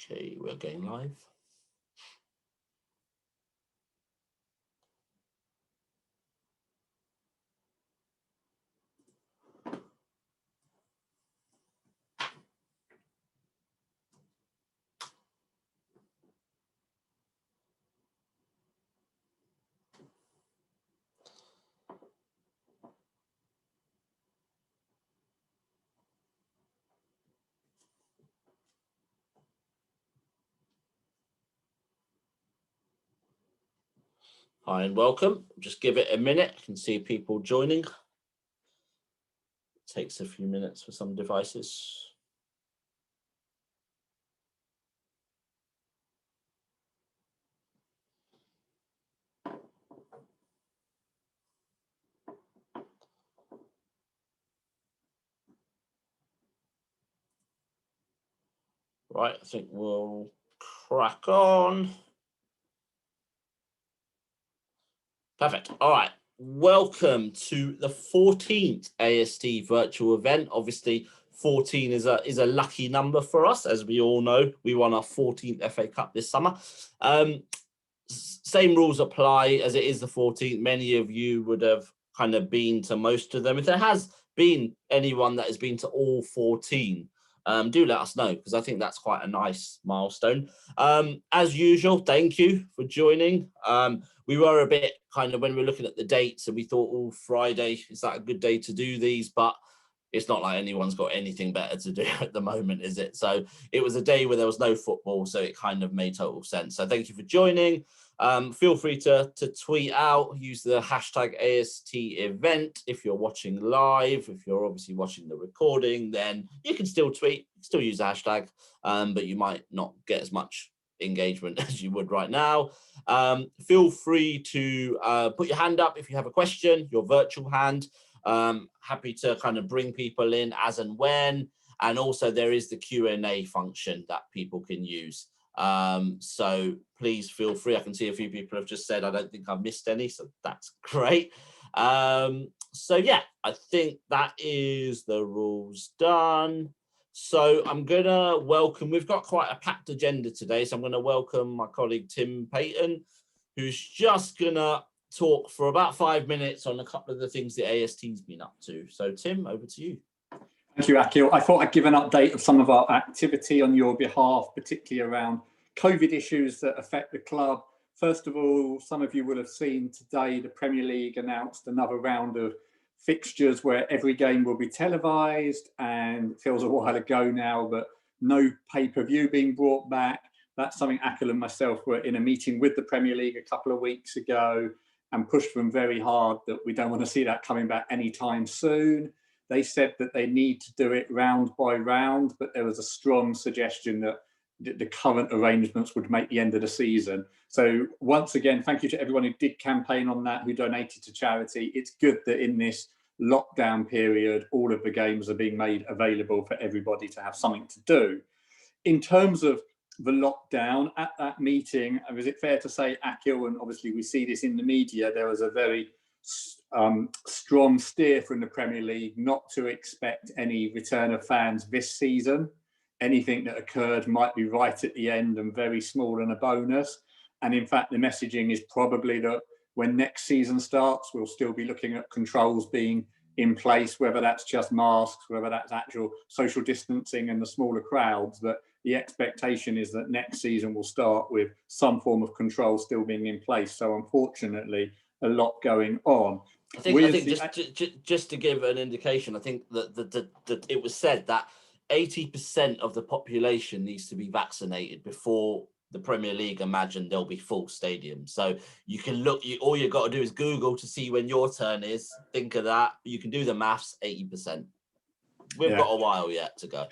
Okay, we're going live. Hi and welcome. Just give it a minute. I can see people joining. It takes a few minutes for some devices. Right, I think we'll crack on. Perfect. All right. Welcome to the 14th AST virtual event. Obviously, 14 is a lucky number for us. As we all know, we won our 14th FA Cup this summer. Same rules apply as it is the 14th. Many of you would have kind of been to most of them. If there has been anyone that has been to all 14, do let us know, because I think that's quite a nice milestone. As usual, thank you for joining. We were a bit kind of, when we were looking at the dates, and we thought, oh, Friday, is that a good day to do these? But it's not like anyone's got anything better to do at the moment, is it? So it was a day where there was no football, so it kind of made total sense. So thank you for joining. Feel free to tweet out, use the hashtag AST event if you're watching live. If you're obviously watching the recording, then you can still tweet, still use the hashtag, but you might not get as much engagement as you would right now. Feel free to put your hand up if you have a question, your virtual hand. Happy to kind of bring people in as and when. And also there is the Q&A function that people can use. So please feel free. I can see a few people have just said, I don't think I've missed any, so that's great. So yeah, I think that is the rules done. So I'm gonna welcome, we've got quite a packed agenda today, so I'm gonna welcome my colleague Tim Payton, who's just gonna talk for about 5 minutes on a couple of the things the AST's been up to. So Tim, over to you. Thank you, Acl. I thought I'd give an update of some of our activity on your behalf, particularly around COVID issues that affect the club. First of all, some of you will have seen today the Premier League announced another round of fixtures where every game will be televised, and it feels a while ago now, but no pay-per-view being brought back. That's something Acl and myself were in a meeting with the Premier League a couple of weeks ago and pushed them very hard that we don't want to see that coming back anytime soon. They said that they need to do it round by round, but there was a strong suggestion that the current arrangements would make the end of the season. So once again, thank you to everyone who did campaign on that, who donated to charity. It's good that in this lockdown period, all of the games are being made available for everybody to have something to do. In terms of the lockdown, at that meeting, is it fair to say, Acl, and obviously we see this in the media, there was a very strong steer from the Premier League not to expect any return of fans this season. Anything that occurred might be right at the end and very small and a bonus. And in fact, the messaging is probably that when next season starts, we'll still be looking at controls being in place, whether that's just masks, whether that's actual social distancing and the smaller crowds. But the expectation is that next season will start with some form of control still being in place. So unfortunately, a lot going on. I think just to give an indication, I think that it was said that 80% of the population needs to be vaccinated before the Premier League imagine there'll be full stadiums. So you can look, all you've got to do is Google to see when your turn is. Think of that. You can do the maths, 80%. We've got a while yet to go.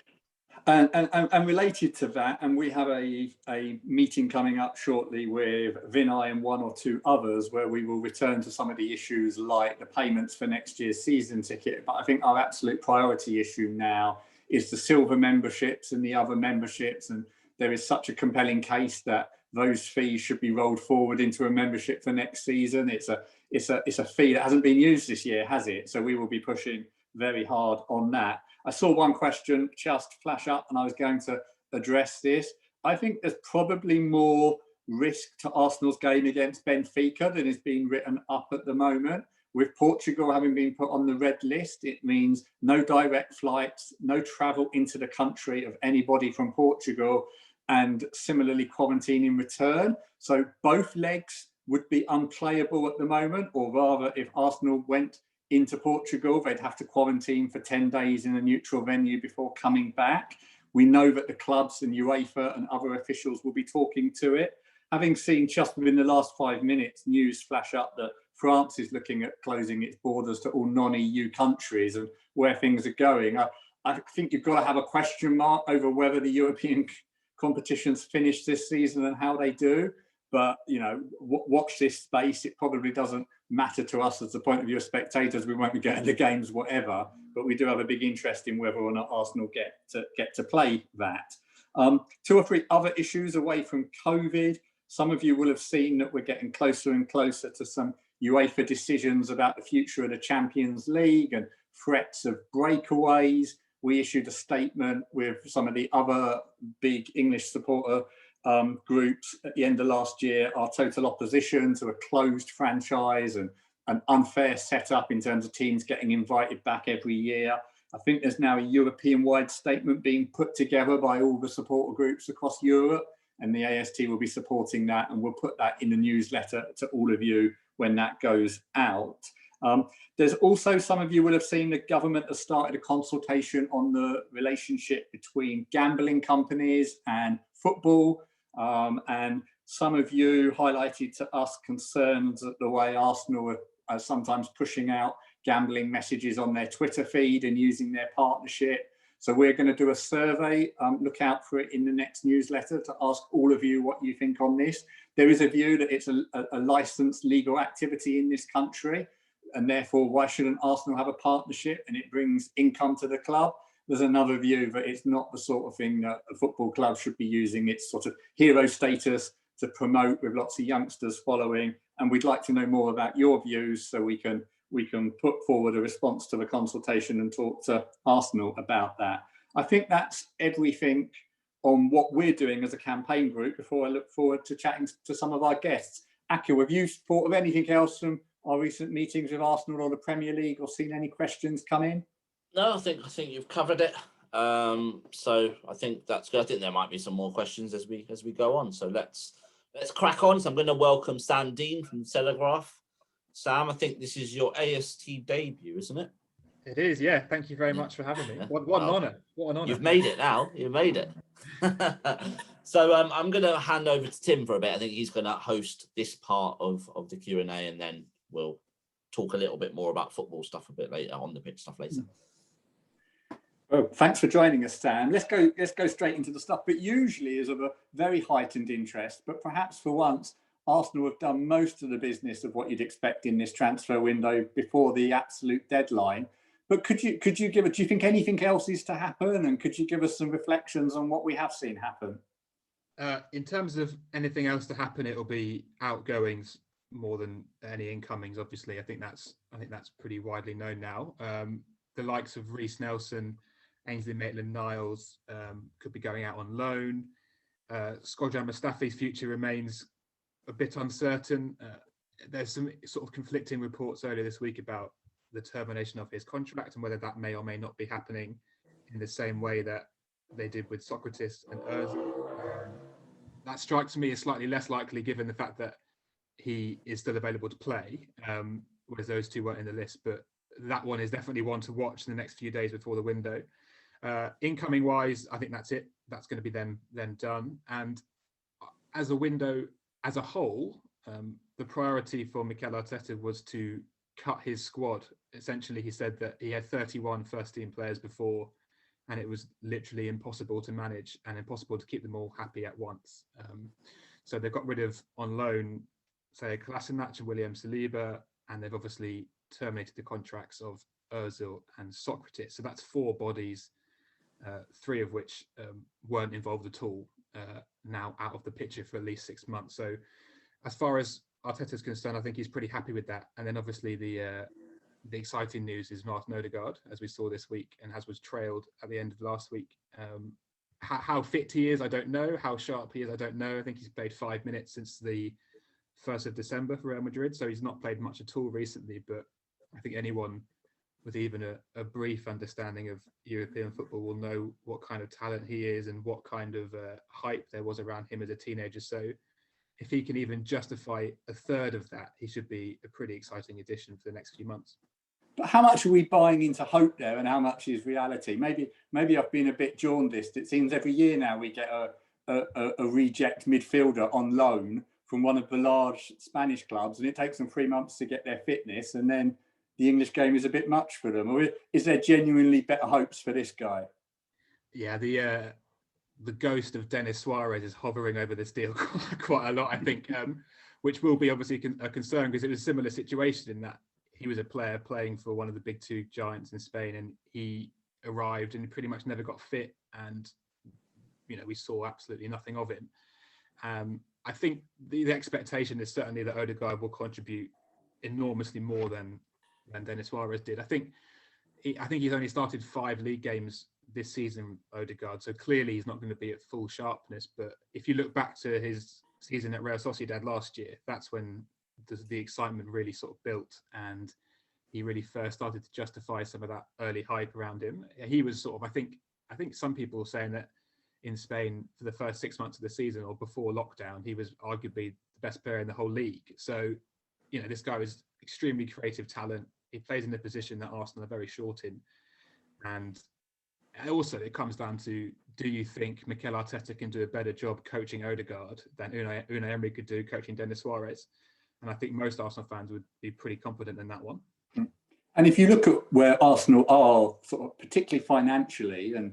And related to that, and we have a meeting coming up shortly with Vinay and one or two others where we will return to some of the issues like the payments for next year's season ticket. But I think our absolute priority issue now is the silver memberships and the other memberships. And there is such a compelling case that those fees should be rolled forward into a membership for next season. It's a fee that hasn't been used this year, has it? So we will be pushing very hard on that. I saw one question just flash up and I was going to address this. I think there's probably more risk to Arsenal's game against Benfica than is being written up at the moment. With Portugal having been put on the red list, it means no direct flights, no travel into the country of anybody from Portugal, and similarly quarantine in return. So both legs would be unplayable at the moment, or rather, if Arsenal went into Portugal, they'd have to quarantine for 10 days in a neutral venue before coming back. We know that the clubs and UEFA and other officials will be talking to it. Having seen just within the last 5 minutes news flash up that France is looking at closing its borders to all non-EU countries and where things are going, I think you've got to have a question mark over whether the European competitions finish this season and how they do. But, you know, watch this space. It probably doesn't matter to us as the point of view of spectators. We won't be getting the games, whatever. But we do have a big interest in whether or not Arsenal get to play that. 2 or 3 other issues away from COVID. Some of you will have seen that we're getting closer and closer to some UEFA decisions about the future of the Champions League and threats of breakaways. We issued a statement with some of the other big English supporter groups at the end of last year, our total opposition to a closed franchise and an unfair setup in terms of teams getting invited back every year. I think there's now a European-wide statement being put together by all the supporter groups across Europe, and the AST will be supporting that, and we'll put that in the newsletter to all of you when that goes out. There's also, some of you will have seen, the government has started a consultation on the relationship between gambling companies and football. And some of you highlighted to us concerns at the way Arsenal are sometimes pushing out gambling messages on their Twitter feed and using their partnership. So we're going to do a survey, look out for it in the next newsletter, to ask all of you what you think on this. There is a view that it's a licensed legal activity in this country, and therefore why shouldn't Arsenal have a partnership and it brings income to the club? There's another view that it's not the sort of thing that a football club should be using its sort of hero status to promote with lots of youngsters following. And we'd like to know more about your views so we can put forward a response to the consultation and talk to Arsenal about that. I think that's everything on what we're doing as a campaign group before I look forward to chatting to some of our guests. Acl, have you thought of anything else from our recent meetings with Arsenal or the Premier League, or seen any questions come in? No, I think you've covered it. So I think that's good. I think there might be some more questions as we go on. So let's crack on. So I'm going to welcome Sam Dean from Telegraph. Sam, I think this is your AST debut, isn't it? It is, yeah. Thank you very much for having me. What an honour. What an honour. You've made it now. You've made it. So I'm going to hand over to Tim for a bit. I think he's going to host this part of the Q&A, and then we'll talk a little bit more about football stuff a bit later, on the pitch stuff later. Oh, thanks for joining us, Sam. Let's go straight into the stuff, but usually is of a very heightened interest. But perhaps for once, Arsenal have done most of the business of what you'd expect in this transfer window before the absolute deadline. But could you give do you think anything else is to happen? And could you give us some reflections on what we have seen happen? In terms of anything else to happen, it'll be outgoings more than any incomings. Obviously, I think that's pretty widely known now. The likes of Reece Nelson, Ainsley Maitland-Niles could be going out on loan. Shkodran Mustafi's future remains a bit uncertain. There's some sort of conflicting reports earlier this week about the termination of his contract and whether that may or may not be happening in the same way that they did with Socrates and Ozil. That strikes me as slightly less likely given the fact that he is still available to play, whereas those two weren't in the list. But that one is definitely one to watch in the next few days before the window. Incoming wise, I think that's it. That's going to be then done. And as a window as a whole, the priority for Mikel Arteta was to cut his squad. Essentially, he said that he had 31 first-team players before, and it was literally impossible to manage and impossible to keep them all happy at once. So they've got rid of, on loan, say, Kolasinac and William Saliba, and they've obviously terminated the contracts of Ozil and Socrates. So that's 4 bodies, 3 of which weren't involved at all, now out of the picture for at least 6 months. So as far as Arteta's concerned, I think he's pretty happy with that. And then obviously the exciting news is Martin Odegaard, as we saw this week, and as was trailed at the end of last week. how fit he is, I don't know. How sharp he is, I don't know. I think he's played 5 minutes since the 1st of December for Real Madrid, so he's not played much at all recently. But I think anyone with even a brief understanding of European football will know what kind of talent he is and what kind of hype there was around him as a teenager. So if he can even justify a third of that, he should be a pretty exciting addition for the next few months. But how much are we buying into hope there, and how much is reality? Maybe I've been a bit jaundiced. It seems every year now we get a reject midfielder on loan from one of the large Spanish clubs, and it takes them 3 months to get their fitness, and then the English game is a bit much for them. Or is there genuinely better hopes for this guy? Yeah, the ghost of Denis Suarez is hovering over this deal quite a lot, I think, which will be obviously a concern, because it was a similar situation in that he was a player playing for one of the big two giants in Spain, and he arrived and pretty much never got fit, and we saw absolutely nothing of him. I think the expectation is certainly that Odegaard will contribute enormously more than Denis Suarez did. I think he's only started 5 league games this season, Odegaard, so clearly he's not going to be at full sharpness. But if you look back to his season at Real Sociedad last year, that's when the excitement really sort of built, and he really first started to justify some of that early hype around him. He was sort of, I think some people were saying that in Spain for the first 6 months of the season or before lockdown, he was arguably the best player in the whole league. So, this guy was extremely creative talent. He plays in the position that Arsenal are very short in. And also it comes down to, do you think Mikel Arteta can do a better job coaching Odegaard than Unai Emery could do coaching Denis Suarez? And I think most Arsenal fans would be pretty confident in that one. And if you look at where Arsenal are, sort of particularly financially, and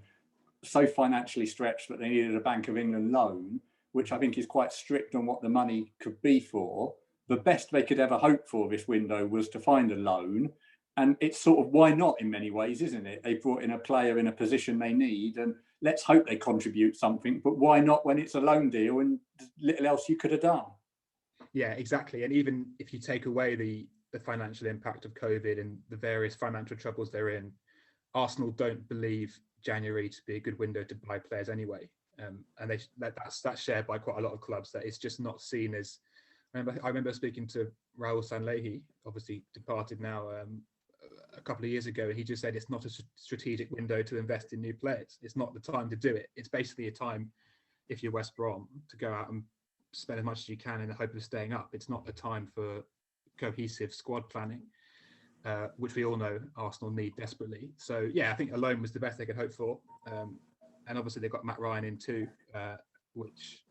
so financially stretched that they needed a Bank of England loan, which I think is quite strict on what the money could be for, the best they could ever hope for this window was to find a loan. And it's sort of, why not in many ways, isn't it? They brought in a player in a position they need, and let's hope they contribute something, but why not when it's a loan deal and little else you could have done? Yeah, exactly. And even if you take away the financial impact of COVID and the various financial troubles they're in, Arsenal don't believe January to be a good window to buy players anyway. And that's shared by quite a lot of clubs, that it's just not seen as... I remember speaking to Raul Sanllehi, obviously departed now, a couple of years ago, and he just said it's not a strategic window to invest in new players. It's not the time to do it. It's basically a time, if you're West Brom, to go out and spend as much as you can in the hope of staying up. It's not a time for cohesive squad planning, which we all know Arsenal need desperately. So yeah, I think a loan was the best they could hope for. And obviously they've got Matt Ryan in too, which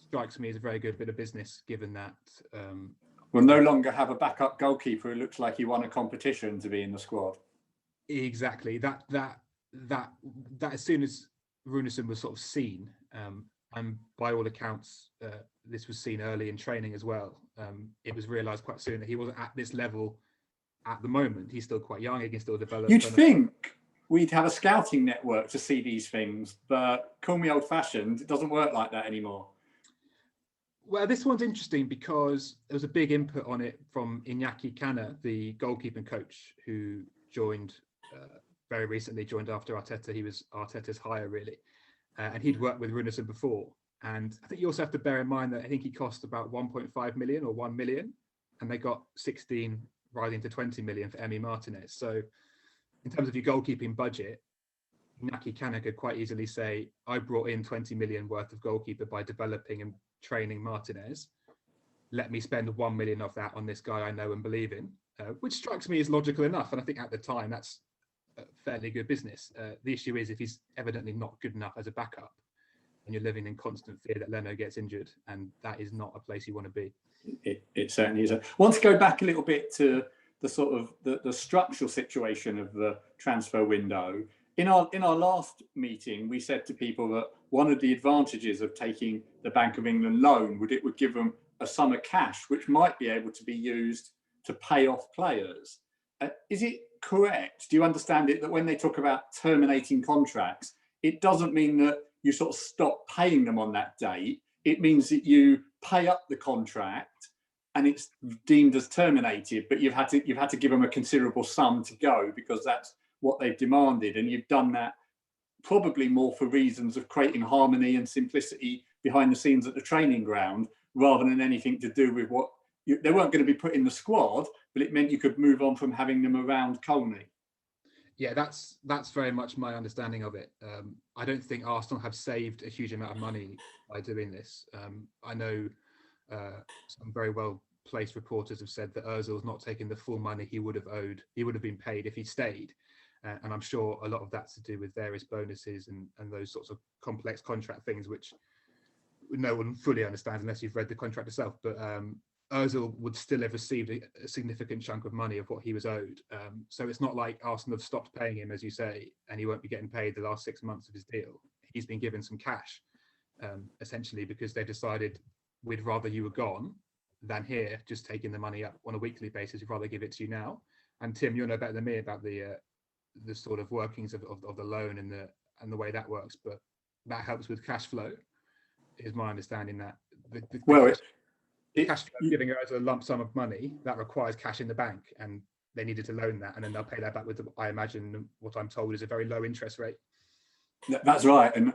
strikes me as a very good bit of business, given that we'll no longer have a backup goalkeeper who looks like he won a competition to be in the squad. Exactly. That as soon as Runarsson was sort of seen, and by all accounts, this was seen early in training as well. It was realised quite soon that he wasn't at this level at the moment. He's still quite young. He can still develop. You'd think we'd have a scouting network to see these things, but call me old-fashioned, it doesn't work like that anymore. Well, this one's interesting because there was a big input on it from Iñaki Cana, the goalkeeping coach, who joined very recently, joined after Arteta. He was Arteta's hire, really. And he'd worked with Runarsson before. And I think you also have to bear in mind that I think he cost about 1.5 million or 1 million, and they got 16 rising to 20 million for Emi Martinez. So in terms of your goalkeeping budget, Iñaki Cana could quite easily say, I brought in 20 million worth of goalkeeper by developing and training Martinez. Let me spend 1 million of that on this guy I know and believe in, which strikes me as logical enough. And I think at the time, that's fairly good business. The issue is if he's evidently not good enough as a backup, and you're living in constant fear that Leno gets injured, and that is not a place you want to be. It certainly is. I want to go back a little bit to the sort of the structural situation of the transfer window. In our last meeting, we said to people that one of the advantages of taking the Bank of England loan would give them a sum of cash, which might be able to be used to pay off players. Is it correct? Do you understand it that when they talk about terminating contracts, it doesn't mean that you sort of stop paying them on that date? It means that you pay up the contract and it's deemed as terminated, but you've had to give them a considerable sum to go because that's what they've demanded, and you've done that probably more for reasons of creating harmony and simplicity behind the scenes at the training ground, rather than anything to do with what they weren't going to be put in the squad, but it meant you could move on from having them around Colney. Yeah, that's very much my understanding of it. I don't think Arsenal have saved a huge amount of money by doing this. I know some very well placed reporters have said that Ozil's not taking the full money he would have owed. He would have been paid if he stayed. And I'm sure a lot of that's to do with various bonuses and those sorts of complex contract things, which no one fully understands unless you've read the contract itself. But Ozil would still have received a significant chunk of money of what he was owed. So it's not like Arsenal have stopped paying him, as you say, and he won't be getting paid the last 6 months of his deal. He's been given some cash, essentially, because they decided we'd rather you were gone than here, just taking the money up on a weekly basis. We'd rather give it to you now. And Tim, you'll know better than me about the sort of workings of the loan and the way that works. But that helps with cash flow, is my understanding. That the cash flow giving us a lump sum of money that requires cash in the bank, and they needed to loan that, and then they'll pay that back with, I imagine, what I'm told is a very low interest rate. That's right. And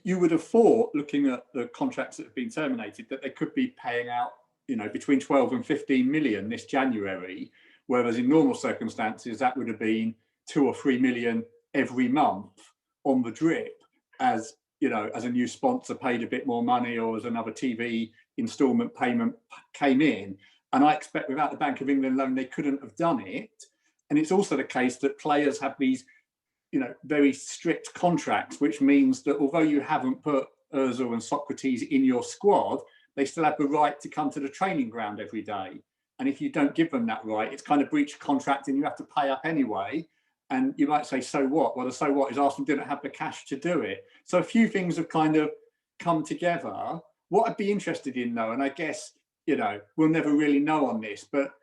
you would have thought, looking at the contracts that have been terminated, that they could be paying out, between 12 and 15 million this January, whereas in normal circumstances that would have been 2 or 3 million every month on the drip, as as a new sponsor paid a bit more money, or as another TV instalment payment came in. And I expect without the Bank of England loan, they couldn't have done it. And it's also the case that players have these, very strict contracts, which means that although you haven't put Ozil and Socrates in your squad, they still have the right to come to the training ground every day. And if you don't give them that right, it's kind of breach of contract and you have to pay up anyway. And you might say, so what? Well, the so what is Arsenal didn't have the cash to do it. So a few things have kind of come together. What I'd be interested in, though, and I guess, we'll never really know on this, but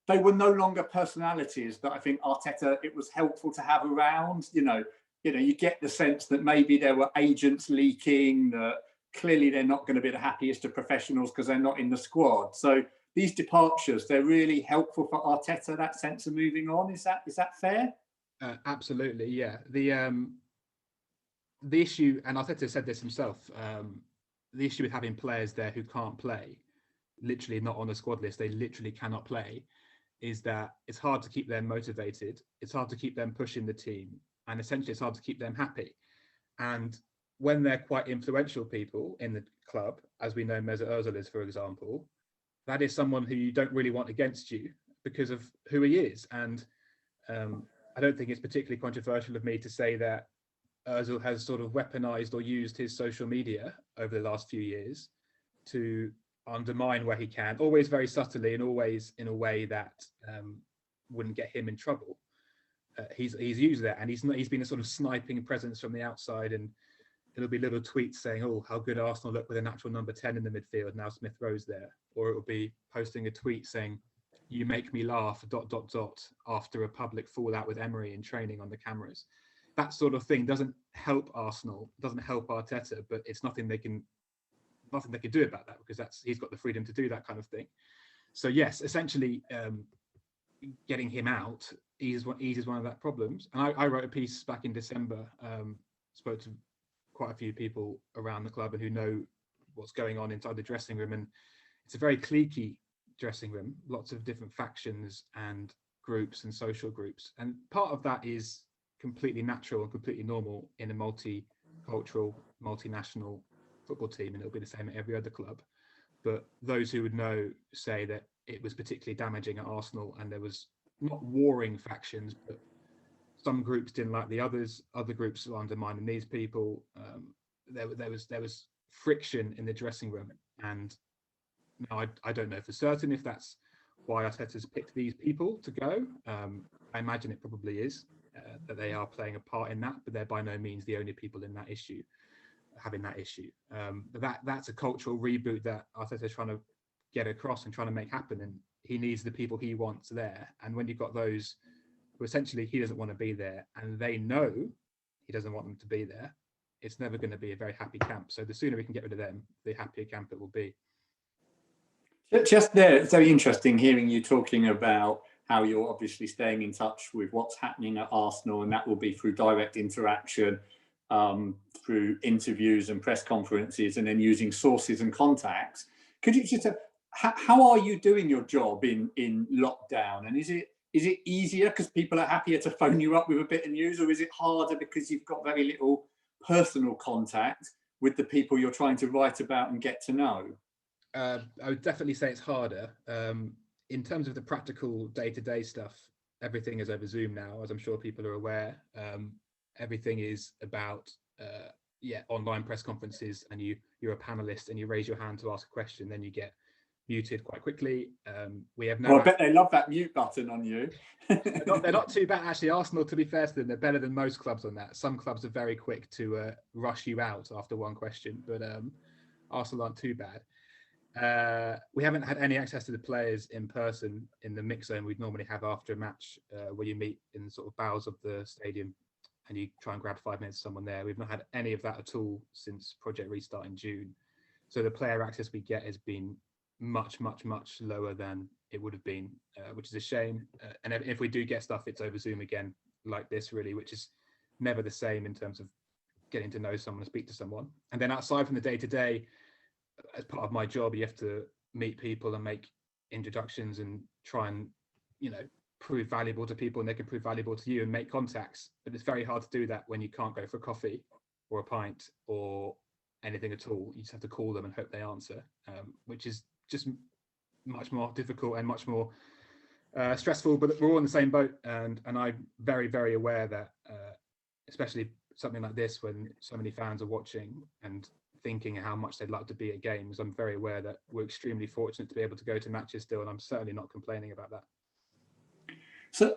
they were no longer personalities that I think Arteta, it was helpful to have around. You get the sense that maybe there were agents leaking, that clearly they're not going to be the happiest of professionals because they're not in the squad. So these departures, they're really helpful for Arteta, that sense of moving on. Is that fair? Absolutely, yeah. The issue, and Arteta said this himself, the issue with having players there who can't play, literally not on the squad list, they literally cannot play, is that it's hard to keep them motivated, it's hard to keep them pushing the team, and essentially it's hard to keep them happy. And when they're quite influential people in the club, as we know Mesut Ozil is, for example, that is someone who you don't really want against you because of who he is. And I don't think it's particularly controversial of me to say that Ozil has sort of weaponized or used his social media over the last few years to undermine where he can, always very subtly and always in a way that wouldn't get him in trouble. He's used that, and he's been a sort of sniping presence from the outside, and it'll be little tweets saying, oh, how good Arsenal look with a natural number 10 in the midfield, now Smith Rowe's there. Or it'll be posting a tweet saying, you make me laugh, ... after a public fallout with Emery in training on the cameras. That sort of thing doesn't help Arsenal, doesn't help Arteta, but it's nothing they can do about that, because he's got the freedom to do that kind of thing. So yes, essentially getting him out eases one of that problems. And I wrote a piece back in December, spoke to quite a few people around the club and who know what's going on inside the dressing room, and it's a very cliquey dressing room, lots of different factions and groups and social groups, and part of that is completely natural and completely normal in a multicultural, multinational football team, and it'll be the same at every other club. But those who would know say that it was particularly damaging at Arsenal, and there was not warring factions, but some groups didn't like the others, other groups were undermining these people. There was friction in the dressing room, and now I don't know for certain if that's why Arteta's picked these people to go. I imagine it probably is, that they are playing a part in that, but they're by no means the only people in that issue, having that issue. But that's a cultural reboot that Arteta's trying to get across and trying to make happen, and he needs the people he wants there. And when you've got those who essentially he doesn't want to be there, and they know he doesn't want them to be there, it's never going to be a very happy camp. So the sooner we can get rid of them, the happier camp it will be. Just there, it's very interesting hearing you talking about how you're obviously staying in touch with what's happening at Arsenal, and that will be through direct interaction through interviews and press conferences, and then using sources and contacts. Could you just how are you doing your job in lockdown? And is it easier because people are happier to phone you up with a bit of news, or is it harder because you've got very little personal contact with the people you're trying to write about and get to know? I would definitely say it's harder. In terms of the practical day-to-day stuff, everything is over Zoom now, as I'm sure people are aware. Everything is about online press conferences, and you're a panelist and you raise your hand to ask a question, then you get muted quite quickly. We have no. Well, I bet they love that mute button on you. They're not too bad, actually. Arsenal, to be fair to them, they're better than most clubs on that. Some clubs are very quick to rush you out after one question, but Arsenal aren't too bad. We haven't had any access to the players in person in the mix zone we'd normally have after a match, where you meet in the sort of bowels of the stadium and you try and grab 5 minutes of someone there. We've not had any of that at all since Project Restart in June. So the player access we get has been much, much, much lower than it would have been, which is a shame. And if we do get stuff, it's over Zoom again, like this really, which is never the same in terms of getting to know someone and speak to someone. And then outside from the day-to-day, as part of my job, you have to meet people and make introductions and try and, prove valuable to people, and they can prove valuable to you and make contacts. But it's very hard to do that when you can't go for a coffee or a pint or anything at all. You just have to call them and hope they answer, which is just much more difficult and much more stressful. But we're all in the same boat, and I'm very, very aware that especially something like this, when so many fans are watching and thinking how much they'd like to be at games, I'm very aware that we're extremely fortunate to be able to go to matches still, and I'm certainly not complaining about that. So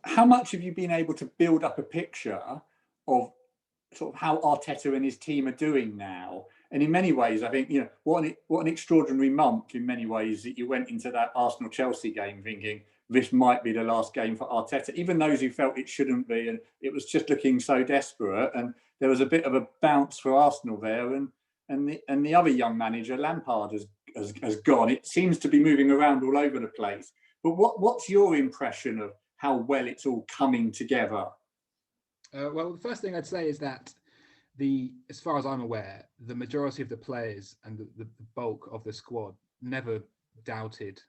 how much have you been able to build up a picture of sort of how Arteta and his team are doing now? And in many ways, I think, what an extraordinary month in many ways that you went into that Arsenal-Chelsea game thinking this might be the last game for Arteta, even those who felt it shouldn't be, and it was just looking so desperate. And there was a bit of a bounce for Arsenal there, and the other young manager, Lampard, has gone. It seems to be moving around all over the place. But what's your impression of how well it's all coming together? Well, the first thing I'd say is that as far as I'm aware, the majority of the players and the bulk of the squad never doubted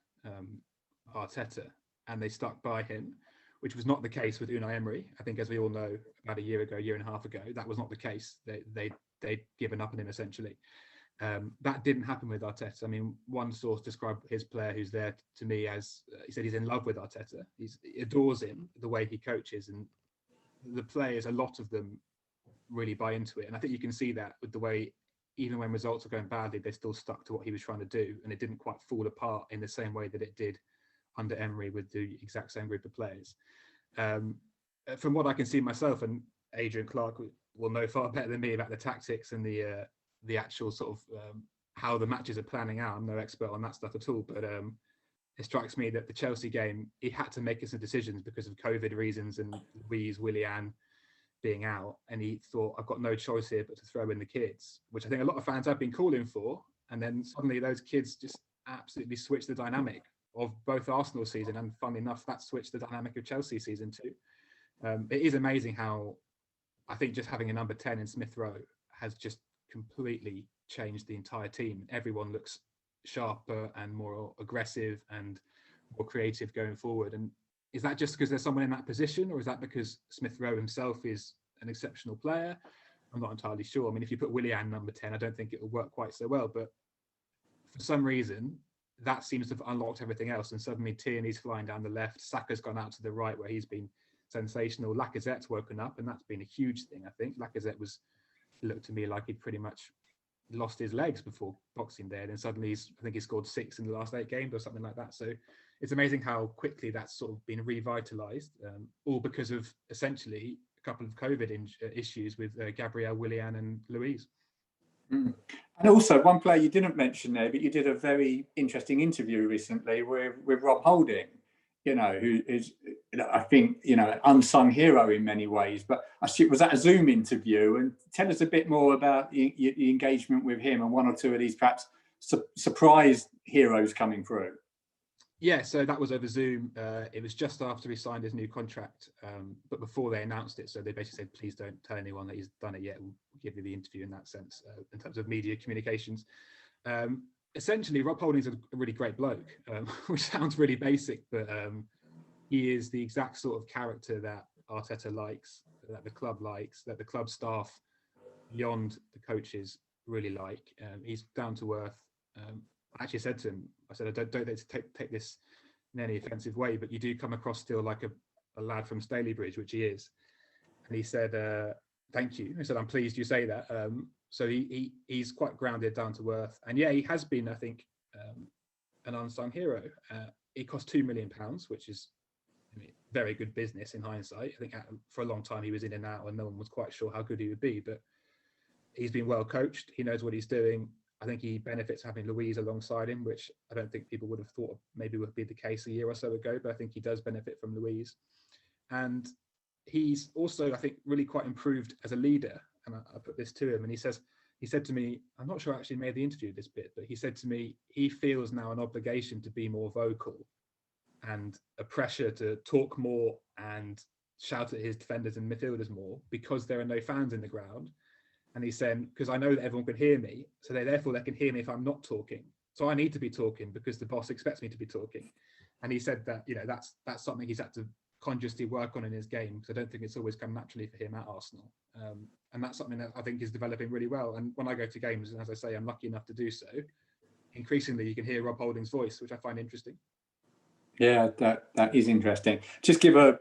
Arteta, and they stuck by him, which was not the case with Unai Emery. I think, as we all know, about a year and a half ago, that was not the case. They'd given up on him, essentially. That didn't happen with Arteta. I mean, one source described his player who's there to me as, he said he's in love with Arteta. He adores him, the way he coaches, and the players, a lot of them really buy into it. And I think you can see that with the way, even when results are going badly, they still stuck to what he was trying to do, and it didn't quite fall apart in the same way that it did under Emery with the exact same group of players. From what I can see myself, and Adrian Clarke will know far better than me about the tactics and the actual sort of how the matches are planning out. I'm no expert on that stuff at all, but it strikes me that the Chelsea game, he had to make some decisions because of COVID reasons and Louise, Willian being out, and he thought, I've got no choice here but to throw in the kids, which I think a lot of fans have been calling for. And then suddenly those kids just absolutely switched the dynamic of both Arsenal season, and funnily enough, that switched the dynamic of Chelsea season too. It is amazing how I think just having a number 10 in Smith Rowe has just completely changed the entire team. Everyone looks sharper and more aggressive and more creative going forward. And is that just because there's someone in that position, or is that because Smith Rowe himself is an exceptional player? I'm not entirely sure. I mean, if you put Willian number 10, I don't think it will work quite so well, but for some reason that seems to have unlocked everything else, and suddenly Tierney's flying down the left, Saka's gone out to the right where he's been sensational, Lacazette's woken up, and that's been a huge thing. I think Lacazette looked to me like he'd pretty much lost his legs before Boxing Day, and then suddenly I think he scored 6 in the last 8 games or something like that. So it's amazing how quickly that's sort of been revitalized, all because of essentially a couple of COVID issues with Gabriel, Willian and Louise. And also, one player you didn't mention there, but you did a very interesting interview recently with Rob Holding, who is, I think, an unsung hero in many ways. But it was at a Zoom interview, and tell us a bit more about the engagement with him and one or two of these perhaps surprise heroes coming through. Yeah, so that was over Zoom. It was just after he signed his new contract, but before they announced it. So they basically said, please don't tell anyone that he's done it yet. We'll give you the interview in that sense, in terms of media communications. Essentially, Rob Holding's a really great bloke, which sounds really basic, but he is the exact sort of character that Arteta likes, that the club likes, that the club staff beyond the coaches really like. He's down to earth. I actually said to him, I said, I don't take this in any offensive way, but you do come across still like a lad from Stalybridge, which he is. And he said, thank you. I said, I'm pleased you say that. So he's quite grounded, down to earth. And yeah, he has been, I think, an unsung hero. It cost £2 million, which is very good business in hindsight. I think for a long time he was in and out and no one was quite sure how good he would be, but he's been well coached. He knows what he's doing. I think he benefits having Louise alongside him, which I don't think people would have thought maybe would be the case a year or so ago, but I think he does benefit from Louise. And he's also, I think, really quite improved as a leader. And I put this to him, and he said to me, I'm not sure I actually made the interview this bit, but he said to me, he feels now an obligation to be more vocal and a pressure to talk more and shout at his defenders and midfielders more because there are no fans in the ground. And he's saying, because I know that everyone can hear me, so therefore they can hear me if I'm not talking. So I need to be talking because the boss expects me to be talking. And he said that, that's something he's had to consciously work on in his game, because I don't think it's always come naturally for him at Arsenal. And that's something that I think is developing really well. And when I go to games, and as I say, I'm lucky enough to do so, increasingly you can hear Rob Holding's voice, which I find interesting. Yeah, that is interesting. Just give a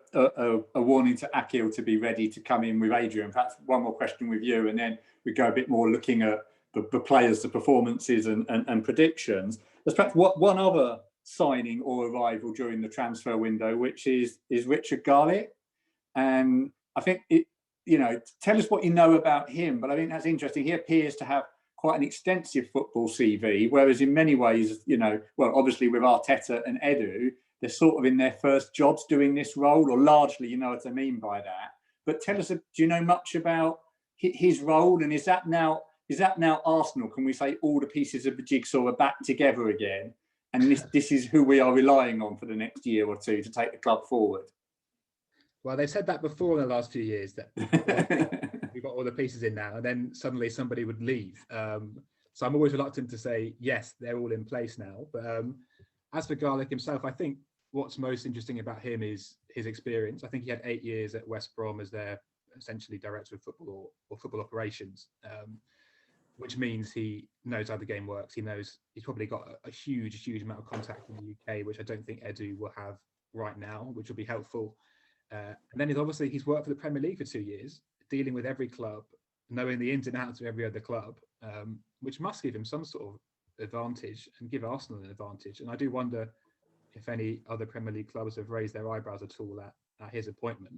warning to Acl to be ready to come in with Adrian. Perhaps one more question with you, and then we go a bit more looking at the players, the performances and predictions. There's perhaps one other signing or arrival during the transfer window, which is Richard Garlick. And I think, tell us what you know about him, but I think that's interesting. He appears to have quite an extensive football CV, whereas in many ways, obviously with Arteta and Edu, they're sort of in their first jobs doing this role, or largely, you know what I mean by that. But tell us, do you know much about his role, and is that now Arsenal? Can we say all the pieces of the jigsaw are back together again, and this is who we are relying on for the next year or two to take the club forward? Well, they've said that before in the last few years, that we've got all the pieces in now, and then suddenly somebody would leave. So I'm always reluctant to say, yes, they're all in place now. But as for Garlick himself, I think what's most interesting about him is his experience. I think he had 8 years at West Brom as their essentially director of football or football operations, which means he knows how the game works. He's probably got a huge amount of contact in the UK, which I don't think Edu will have right now, which will be helpful. And then he's worked for the Premier League for 2 years, dealing with every club, knowing the ins and outs of every other club, which must give him some sort of advantage and give Arsenal an advantage. And I do wonder if any other Premier League clubs have raised their eyebrows at all at his appointment.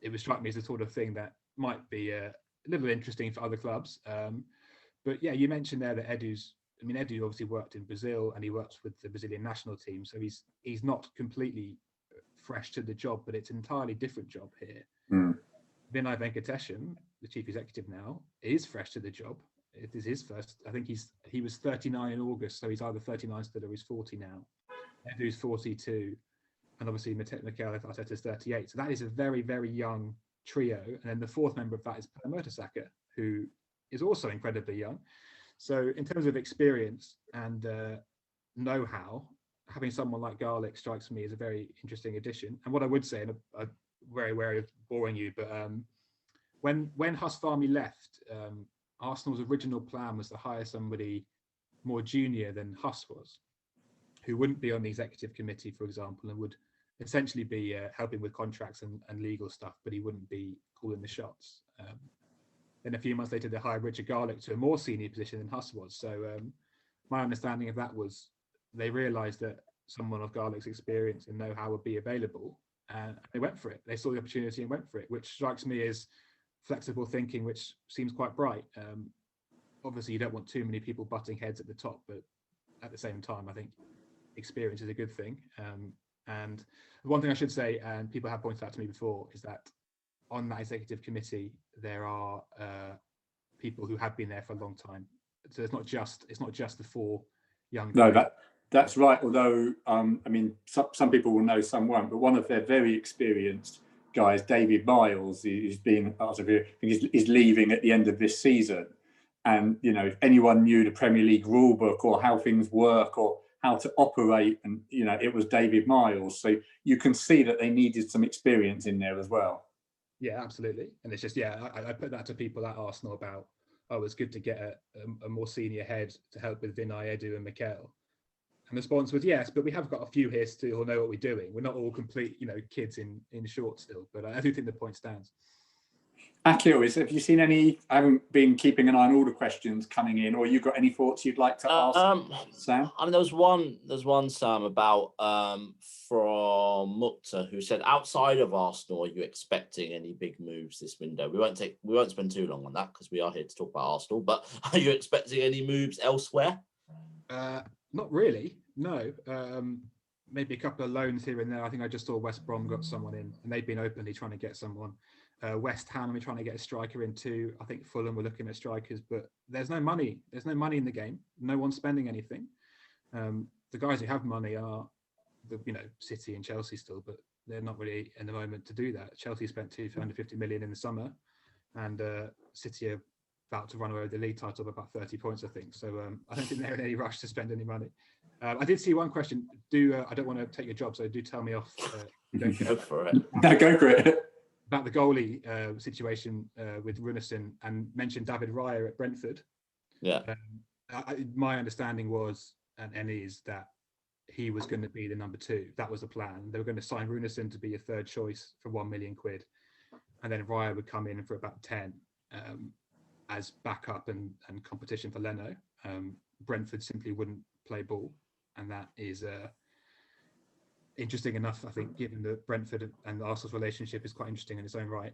It would strike me as the sort of thing that might be a little interesting for other clubs. But yeah, you mentioned there that Edu obviously worked in Brazil and he works with the Brazilian national team. So he's not completely fresh to the job, but it's an entirely different job here. Vinay Venkatesham, the chief executive now, is fresh to the job. It is his first. I think he was 39 in August, so he's either 39 still or he's 40 now. Edu's 42, and obviously Mikel Arteta is 38. So that is a very, very young trio. And then the fourth member of that is Per Mertesacker, who is also incredibly young. So in terms of experience and know-how, having someone like Garlick strikes me as a very interesting addition. And what I would say, and I'm very wary of boring you, but when Huss Farmy left, Arsenal's original plan was to hire somebody more junior than Huss was, who wouldn't be on the executive committee, for example, and would essentially be helping with contracts and legal stuff, but he wouldn't be calling the shots. Then a few months later, they hired Richard Garlick to a more senior position than Huss was. So my understanding of that was they realised that someone of Garlick's experience and know-how would be available, and they went for it. They saw the opportunity and went for it, which strikes me as flexible thinking, which seems quite bright. Obviously, you don't want too many people butting heads at the top, but at the same time, I think experience is a good thing. And one thing I should say, and people have pointed out to me before, is that on that executive committee, there are people who have been there for a long time. So it's not just the four young guys. That's right. Although, I mean, some people will know, some won't. But one of their very experienced guys, David Miles, is being out of here. I think he's leaving at the end of this season. And if anyone knew the Premier League rulebook or how things work or how to operate, and it was David Miles. So you can see that they needed some experience in there as well. Yeah, absolutely. And it's just, I put that to people at Arsenal about, it's good to get a more senior head to help with Vinay, Edu and Mikel. And the response was yes, but we have got a few here still who know what we're doing. We're not all complete, kids in shorts still, but I do think the point stands. Acl, have you seen any? I haven't been keeping an eye on all the questions coming in, or you got any thoughts you'd like to ask, Sam? I mean, there's one Sam about from Mukta who said, outside of Arsenal, are you expecting any big moves this window? We won't spend too long on that because we are here to talk about Arsenal. But are you expecting any moves elsewhere? Not really, no. Maybe a couple of loans here and there. I think I just saw West Brom got someone in, and they've been openly trying to get someone. West Ham are trying to get a striker in too. I think Fulham were looking at strikers, but there's no money. There's no money in the game. No one's spending anything. The guys who have money are City and Chelsea still, but they're not really in the moment to do that. Chelsea spent 250 million in the summer, and City are about to run away with the league title by about 30 points, I think. So I don't think they're in any rush to spend any money. I did see one question. I don't want to take your job, so do tell me off. Go for it. No, go for it. About the goalie situation with Runarsson, and mentioned David Raya at Brentford. Yeah. My understanding was, and is, that he was going to be the number 2. That was the plan. They were going to sign Runarsson to be a third choice for £1 million, and then Raya would come in for about 10 as backup and competition for Leno. Brentford simply wouldn't play ball, and that is interesting enough, I think, given that Brentford and Arsenal's relationship is quite interesting in its own right.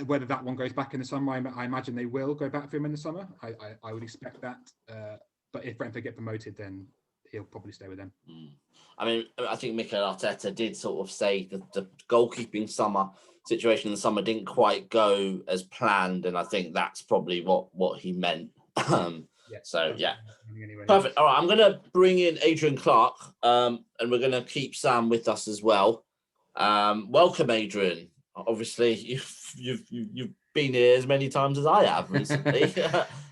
Whether that one goes back in the summer, I imagine they will go back for him in the summer. I would expect that. But if Brentford get promoted, then he'll probably stay with them. I mean, I think Mikel Arteta did sort of say that the goalkeeping situation in the summer didn't quite go as planned, and I think that's probably what he meant. So yeah. Anyway. Perfect. All right, I'm going to bring in Adrian Clarke, and we're going to keep Sam with us as well. Welcome, Adrian. Obviously, you've been here as many times as I have recently.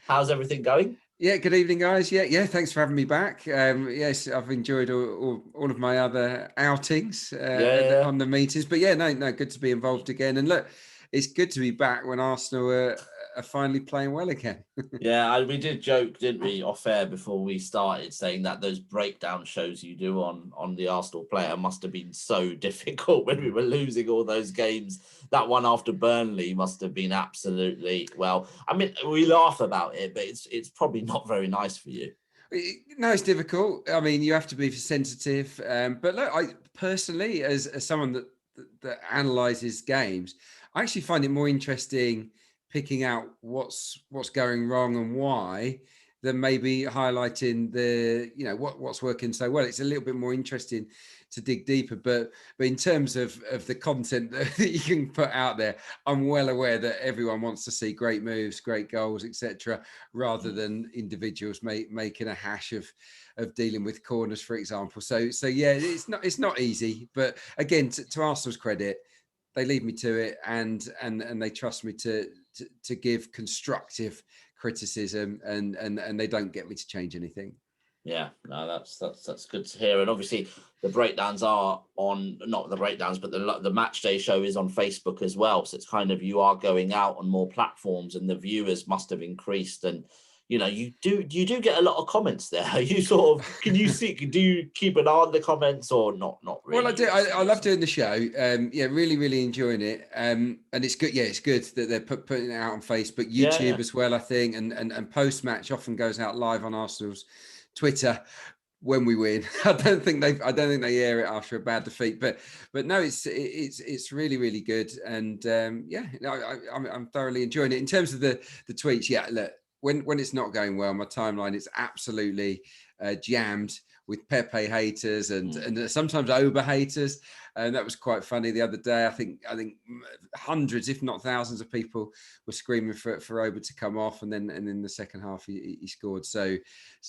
How's everything going? Yeah, good evening, guys. Yeah, thanks for having me back. Yes, I've enjoyed all of my other outings on the meetings. But no, good to be involved again. And look, it's good to be back when Arsenal are finally playing well again. Yeah, we did joke, didn't we, off air before we started, saying that those breakdown shows you do on the Arsenal player must have been so difficult when we were losing all those games. That one after Burnley must have been absolutely, well, I mean, we laugh about it, but it's probably not very nice for you. No, it's difficult. I mean, you have to be sensitive. But look, I personally, as someone that analyzes games, I actually find it more interesting picking out what's going wrong and why, than maybe highlighting the what's working so well. It's a little bit more interesting to dig deeper. But in terms of the content that you can put out there, I'm well aware that everyone wants to see great moves, great goals, etc., rather than individuals making a hash of dealing with corners, for example. So yeah, it's not easy. But again, to Arsenal's credit, they leave me to it, and they trust me to give constructive criticism, and they don't get me to change anything. Yeah, no, that's good to hear. And obviously the breakdowns are on, not the breakdowns, but the match day show is on Facebook as well. So it's kind of, you are going out on more platforms, and the viewers must have increased. And you do get a lot of comments there. Are you sort of, do you keep an eye on the comments or not really? Well, I do. I love doing the show. Really, really enjoying it. And it's good. Yeah, it's good that they're putting it out on Facebook, YouTube as well, I think. And post match often goes out live on Arsenal's Twitter when we win. I don't think they air it after a bad defeat, but no, it's really, really good. And I'm thoroughly enjoying it. In terms of the tweets, yeah, look, when it's not going well, my timeline is absolutely jammed with Pepe haters and sometimes Ober haters, and that was quite funny the other day. I think hundreds, if not thousands, of people were screaming for Ober to come off, and then in the second half he scored. So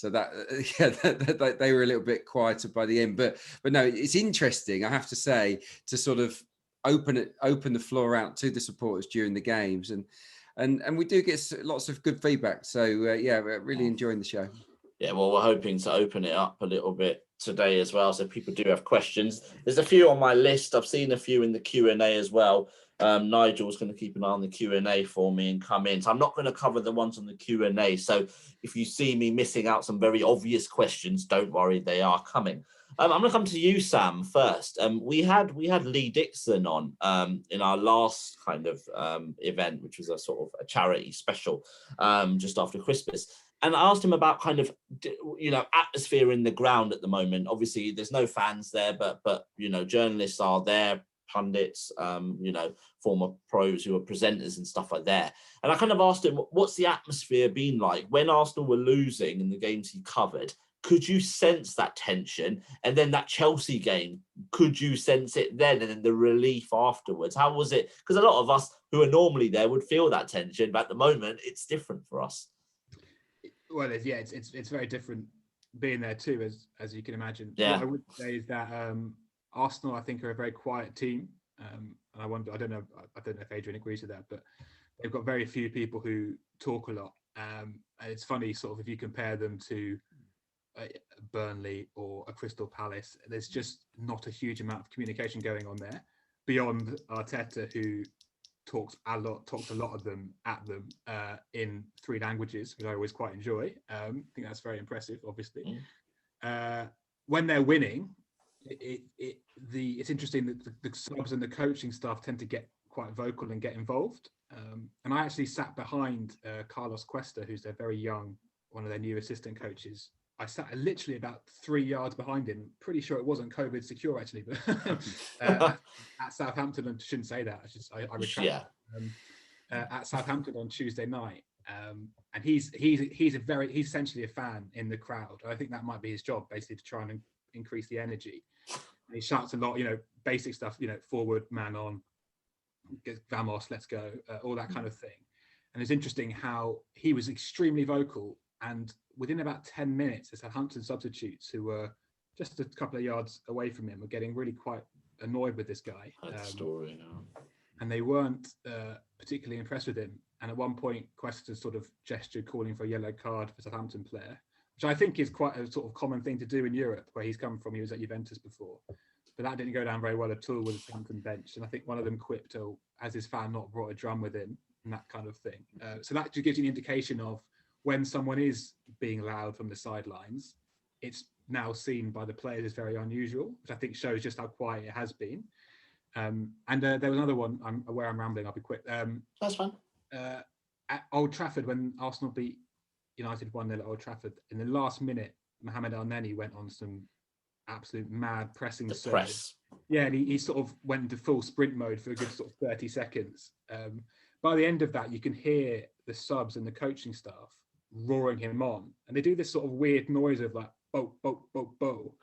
that they were a little bit quieter by the end. But no, it's interesting, I have to say, to sort of open the floor out to the supporters during the games, and we do get lots of good feedback. So yeah, we're really enjoying the show. Yeah, well, we're hoping to open it up a little bit today as well, so people do have questions. There's a few on my list. I've seen a few in the Q&A as well. Nigel's going to keep an eye on the Q&A for me and come in. So I'm not going to cover the ones on the Q&A. So if you see me missing out some very obvious questions, don't worry, they are coming. I'm going to come to you, Sam, first. We had Lee Dixon on in our last kind of event, which was a sort of a charity special just after Christmas. And I asked him about kind of, atmosphere in the ground at the moment. Obviously, there's no fans there, but journalists are there, pundits, former pros who are presenters and stuff like that. And I kind of asked him, what's the atmosphere been like when Arsenal were losing in the games he covered? Could you sense that tension? And then that Chelsea game, could you sense it then? And then the relief afterwards, how was it? Because a lot of us who are normally there would feel that tension, but at the moment, it's different for us. Well, it's very different being there too, as you can imagine. Yeah. What I would say is that Arsenal, I think, are a very quiet team, and I don't know if Adrian agrees with that, but they've got very few people who talk a lot. And it's funny, sort of, if you compare them to Burnley or a Crystal Palace, there's just not a huge amount of communication going on there beyond Arteta, who talks a lot of them at them in 3 languages, which I always quite enjoy. I think that's very impressive, obviously. When they're winning, it's interesting that the subs and the coaching staff tend to get quite vocal and get involved. And I actually sat behind Carlos Cuesta, who's their very young, one of their new assistant coaches. I sat literally about 3 yards behind him. Pretty sure it wasn't COVID secure, actually, but at Southampton, and shouldn't say that. I retract. Yeah. At Southampton on Tuesday night, and he's essentially a fan in the crowd. I think that might be his job, basically, to try and increase the energy. And he shouts a lot, basic stuff, forward, man on, vamos, let's go, all that kind of thing. And it's interesting how he was extremely vocal, and within about 10 minutes, the Southampton substitutes, who were just a couple of yards away from him, were getting really quite annoyed with this guy. Story, yeah. And they weren't particularly impressed with him. And at one point, Cuesta sort of gestured calling for a yellow card for a Southampton player, which I think is quite a sort of common thing to do in Europe, where he's come from. He was at Juventus before. But that didn't go down very well at all with the Southampton bench. And I think one of them quipped, "Oh, has his fan not brought a drum with him?" and that kind of thing. So that just gives you an indication of when someone is being loud from the sidelines, it's now seen by the players as very unusual, which I think shows just how quiet it has been. And there was another one. I'm aware I'm rambling. I'll be quick. That's fine. At Old Trafford, when Arsenal beat United 1-0 at Old Trafford, in the last minute, Mohamed El-Neni went on some absolute mad pressing surge. Press. Yeah, and he sort of went into full sprint mode for a good sort of 30 seconds. By the end of that, you can hear the subs and the coaching staff roaring him on, and they do this sort of weird noise of like bo bo bo bo,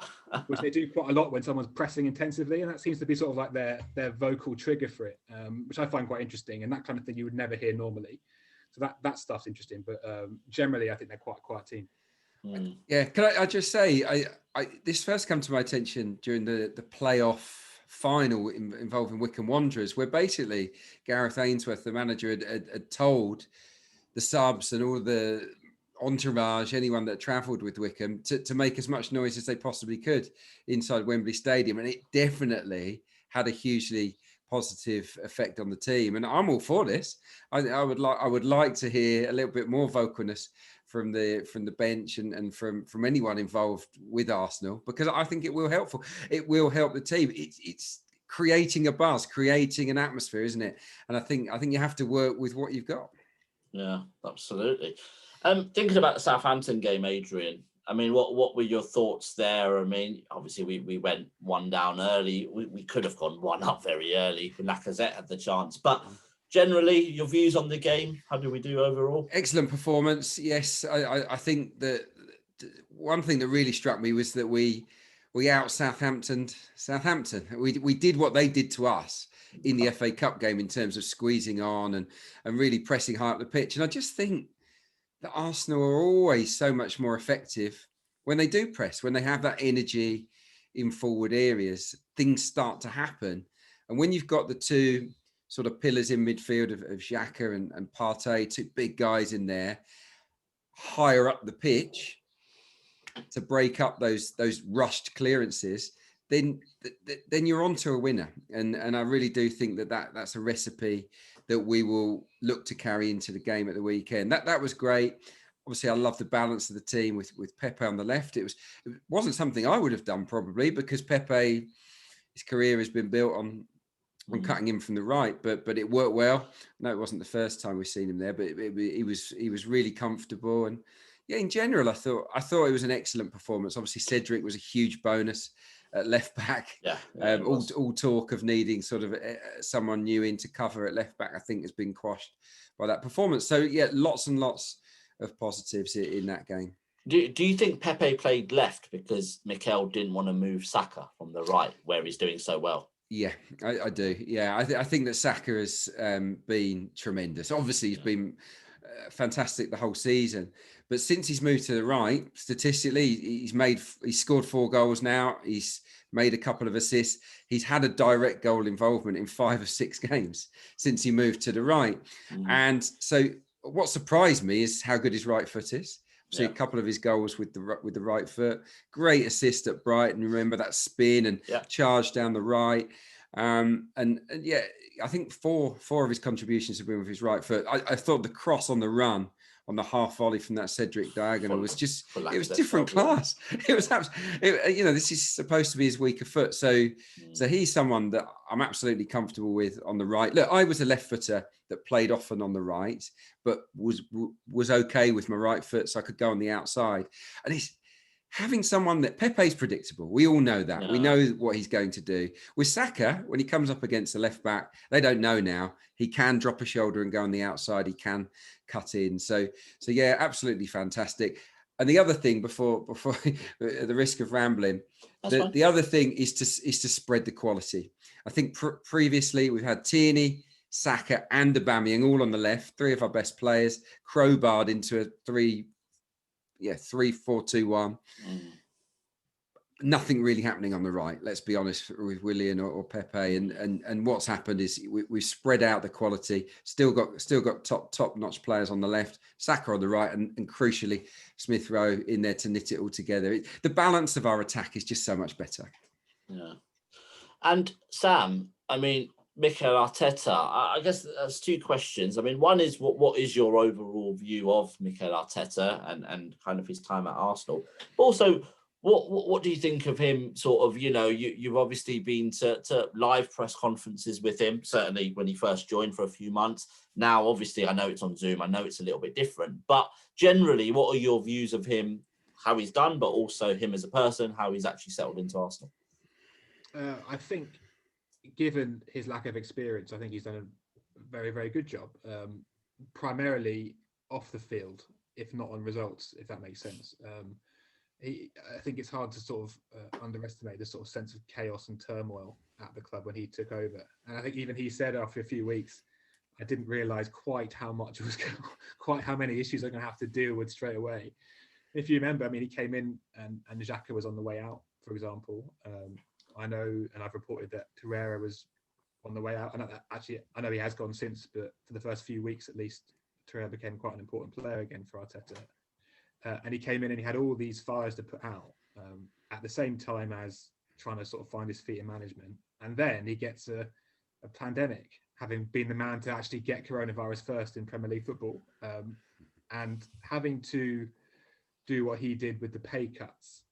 which they do quite a lot when someone's pressing intensively, and that seems to be sort of like their vocal trigger for it, which I find quite interesting, and that kind of thing you would never hear normally. So that stuff's interesting, but generally I think they're quite a quiet team. Yeah, can I just say, I this first came to my attention during the playoff final involving Wycombe Wanderers, where basically Gareth Ainsworth, the manager, had told the subs and all the entourage, anyone that travelled with Wycombe, to make as much noise as they possibly could inside Wembley Stadium, and it definitely had a hugely positive effect on the team. And I'm all for this. I would like to hear a little bit more vocalness from the bench and from anyone involved with Arsenal, because I think it will helpful. It will help the team. It's creating a buzz, creating an atmosphere, isn't it? And I think you have to work with what you've got. Yeah, absolutely. Thinking about the Southampton game, Adrian, I mean, what were your thoughts there? I mean, obviously we went 1 down early. We could have gone 1 up very early when Lacazette had the chance. But generally, your views on the game, how did we do overall? Excellent performance. Yes, I think that one thing that really struck me was that we out Southampton. We did what they did to us in the FA Cup game in terms of squeezing on and really pressing high up the pitch. And I just think that Arsenal are always so much more effective when they do press, when they have that energy in forward areas, things start to happen. And when you've got the two sort of pillars in midfield of Xhaka and Partey, two big guys in there, higher up the pitch to break up those rushed clearances, then you're onto a winner. And I really do think that's a recipe that we will look to carry into the game at the weekend. That was great. Obviously, I love the balance of the team with Pepe on the left. It wasn't something I would have done probably, because Pepe, his career has been built on cutting in from the right, but it worked well. No, it wasn't the first time we've seen him there, but he was really comfortable. And yeah, in general, I thought it was an excellent performance. Obviously, Cedric was a huge bonus at left back. All talk of needing sort of someone new in to cover at left back, I think, has been quashed by that performance. So yeah, lots and lots of positives in that game. Do you think Pepe played left because Mikel didn't want to move Saka from the right, where he's doing so well? Yeah, I do. Yeah, I think that Saka has been tremendous. Obviously, he's been fantastic the whole season, but since he's moved to the right, statistically, he's scored 4 goals now. He's made a couple of assists. He's had a direct goal involvement in 5 of 6 games since he moved to the right. And so, what surprised me is how good his right foot is. See a couple of his goals with the right foot. Great assist at Brighton. Remember that spin and charge down the right. And yeah, I think four of his contributions have been with his right foot. I thought the cross on the run on the half volley from that Cedric diagonal was just, it was different class. It was this is supposed to be his weaker foot. So he's someone that I'm absolutely comfortable with on the right. Look, I was a left footer that played often on the right, but was okay with my right foot, so I could go on the outside. And it's having someone that Pepe's predictable. We all know that. We know what he's going to do. With Saka, when he comes up against the left back, they don't know now. He can drop a shoulder and go on the outside. He can cut in. So yeah, absolutely fantastic. And the other thing, before at the risk of rambling, the other thing is to spread the quality. I think previously we've had Tierney, Saka and Aubameyang all on the left, 3 of our best players, crowbarred into a 3-4-2-1. Nothing really happening on the right, let's be honest, with Willian or Pepe. And what's happened is we've spread out the quality, still got top-notch players on the left, Saka on the right, and crucially, Smith Rowe in there to knit it all together. The balance of our attack is just so much better. Yeah. And Sam, I mean, Mikel Arteta, I guess there's 2 questions. I mean, one is what is your overall view of Mikel Arteta and kind of his time at Arsenal? But also, what do you think of him? Sort of, you've obviously been to live press conferences with him, certainly when he first joined for a few months. Now, obviously, I know it's on Zoom. I know it's a little bit different. But generally, what are your views of him, how he's done, but also him as a person, how he's actually settled into Arsenal? I think, given his lack of experience, I think he's done a very, very good job, primarily off the field, if not on results, if that makes sense. I think it's hard to sort of underestimate the sort of sense of chaos and turmoil at the club when he took over. And I think even he said after a few weeks, I didn't realise quite how many issues I'm going to have to deal with straight away. If you remember, I mean, he came in and Xhaka was on the way out, for example. I know, and I've reported that Torreira was on the way out. And I know he has gone since, but for the first few weeks at least, Torreira became quite an important player again for Arteta. And he came in and he had all these fires to put out at the same time as trying to sort of find his feet in management. And then he gets a pandemic, having been the man to actually get coronavirus first in Premier League football, and having to do what he did with the pay cuts.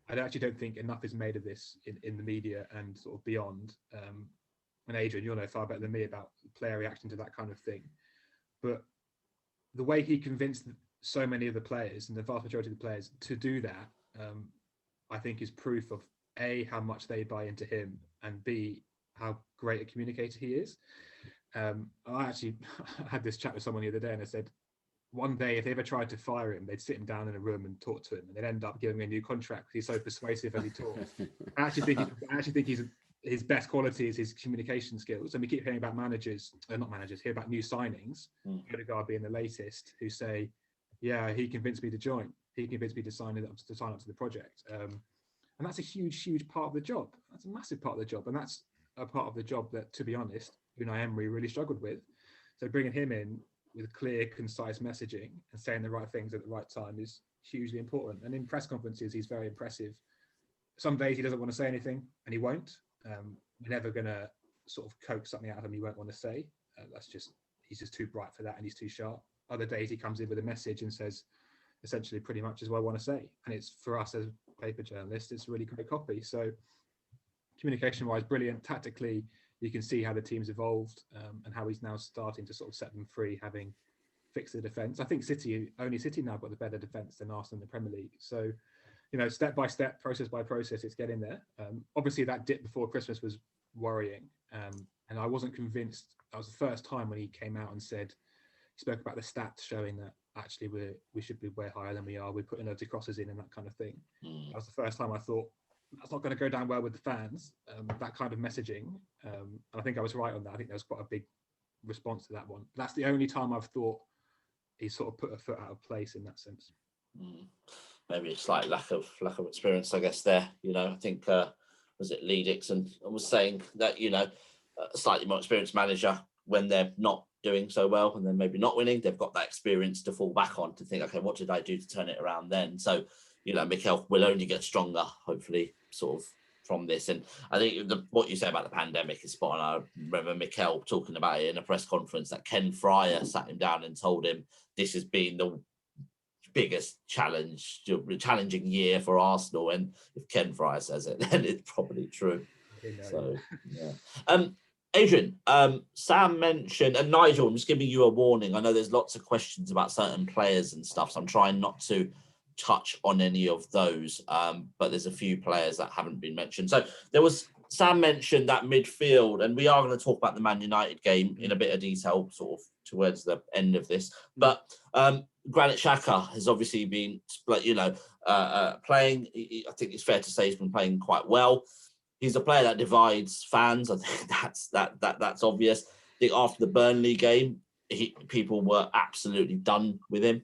I actually don't think enough is made of this in the media and sort of beyond. And Adrian, you'll know far better than me about player reaction to that kind of thing. But the way he convinced so many of the players and the vast majority of the players to do that, I think is proof of A, how much they buy into him, and B, how great a communicator he is. I actually had this chat with someone the other day and I said, one day, if they ever tried to fire him, they'd sit him down in a room and talk to him, and they'd end up giving him a new contract because he's so persuasive as he talks. I actually think his best quality is his communication skills. And we keep hearing about hear about new signings, Odergaard being the latest, who say, yeah, he convinced me to join. He convinced me to sign up to the project. And that's a huge part of the job. That's a massive part of the job. And that's a part of the job that, to be honest, Unai Emery really struggled with. So bringing him in with clear, concise messaging and saying the right things at the right time is hugely important. And in press conferences, he's very impressive. Some days he doesn't want to say anything, and he won't. We're never going to sort of coax something out of him he won't want to say. He's just too bright for that, and he's too sharp. Other days he comes in with a message and says essentially pretty much as what I want to say. And it's, for us as paper journalists, it's really great copy. So communication-wise, brilliant. Tactically, you can see how the team's evolved and how he's now starting to sort of set them free, having fixed the defence. I think City now got the better defence than Arsenal in the Premier League. So, step by step, process by process, it's getting there. Obviously, that dip before Christmas was worrying. And I wasn't convinced. That was the first time when he came out and he spoke about the stats showing that actually we should be way higher than we are. We're putting loads of crosses in and that kind of thing. That was the first time I thought, that's not going to go down well with the fans, that kind of messaging. And I think I was right on that. I think there was quite a big response to that one. That's the only time I've thought he sort of put a foot out of place in that sense. Maybe it's like lack of experience, I guess, there. I think, was it Lee Dixon was saying that, a slightly more experienced manager, when they're not doing so well and then maybe not winning, they've got that experience to fall back on to think, okay, what did I do to turn it around then? So, Mikel will only get stronger, hopefully, sort of from this. And I think what you say about the pandemic is spot on. I remember Mikel talking about it in a press conference that Ken Fryer sat him down and told him this has been the biggest challenging year for Arsenal. And if Ken Fryer says it, then it's probably true. So, yeah. Adrian, Sam mentioned, and Nigel, I'm just giving you a warning. I know there's lots of questions about certain players and stuff, so I'm trying not to touch on any of those, but there's a few players that haven't been mentioned. So Sam mentioned that midfield, and we are going to talk about the Man United game in a bit of detail, sort of towards the end of this. But Granit Xhaka has obviously been, playing. I think it's fair to say he's been playing quite well. He's a player that divides fans. I think that's obvious. I think after the Burnley game, people were absolutely done with him.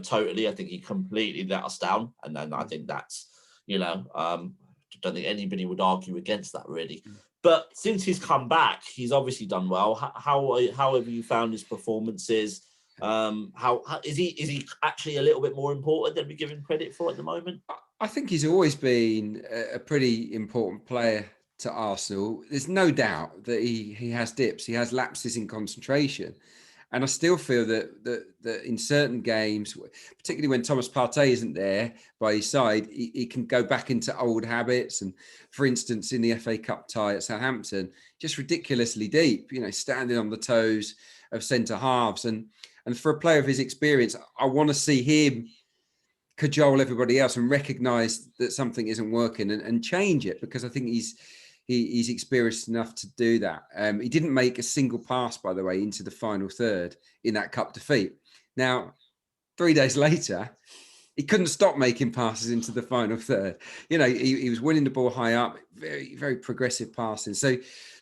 Totally. I think he completely let us down, and then I think that's, I don't think anybody would argue against that really. But since he's come back, he's obviously done well. How have you found his performances? How is he actually a little bit more important than we give him credit for at the moment? I think he's always been a pretty important player to Arsenal. There's no doubt that he has dips. He has lapses in concentration. And I still feel that in certain games, particularly when Thomas Partey isn't there by his side, he can go back into old habits. And for instance, in the FA Cup tie at Southampton, just ridiculously deep, standing on the toes of centre halves. And for a player of his experience, I want to see him cajole everybody else and recognise that something isn't working and change it, because I think he's experienced enough to do that. He didn't make a single pass, by the way, into the final third in that cup defeat. Now, 3 days later, he couldn't stop making passes into the final third. He was winning the ball high up, very, very progressive passing. So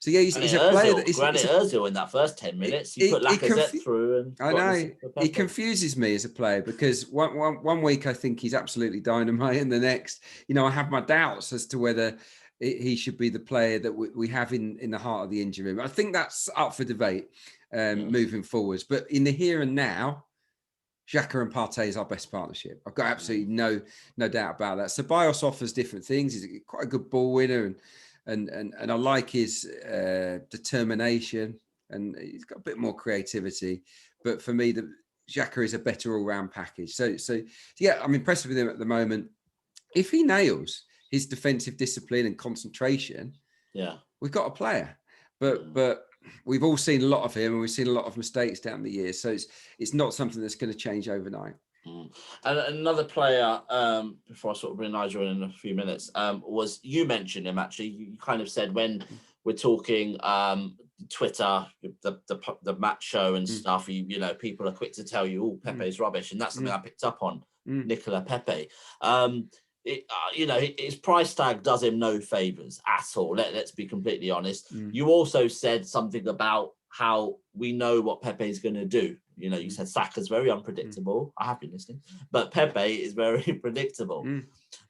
yeah, he's a player that Granit Ozil in that first 10 minutes, he put Lacazette through. And I know he confuses me as a player, because one week I think he's absolutely dynamite, and the next, I have my doubts as to whether he should be the player that we have in the heart of the injury room. I think that's up for debate moving forwards. But in the here and now, Xhaka and Partey is our best partnership. I've got absolutely no doubt about that. Ceballos offers different things. He's quite a good ball winner, and I like his determination, and he's got a bit more creativity. But for me, Xhaka is a better all-round package. So yeah, I'm impressed with him at the moment. If he nails his defensive discipline and concentration, we've got a player. But we've all seen a lot of him, and we've seen a lot of mistakes down the years. So it's not something that's going to change overnight. And another player, before I sort of bring Nigel in a few minutes, was, you mentioned him actually. You kind of said when we're talking Twitter, the match show and stuff, you know, people are quick to tell you, oh, Pepe's rubbish, and that's something I picked up on Nicola Pepe. You know, his price tag does him no favors at all. Let's be completely honest. You also said something about how we know what Pepe is going to do. You know, you said Saka's very unpredictable. I have been listening, but Pepe is very predictable.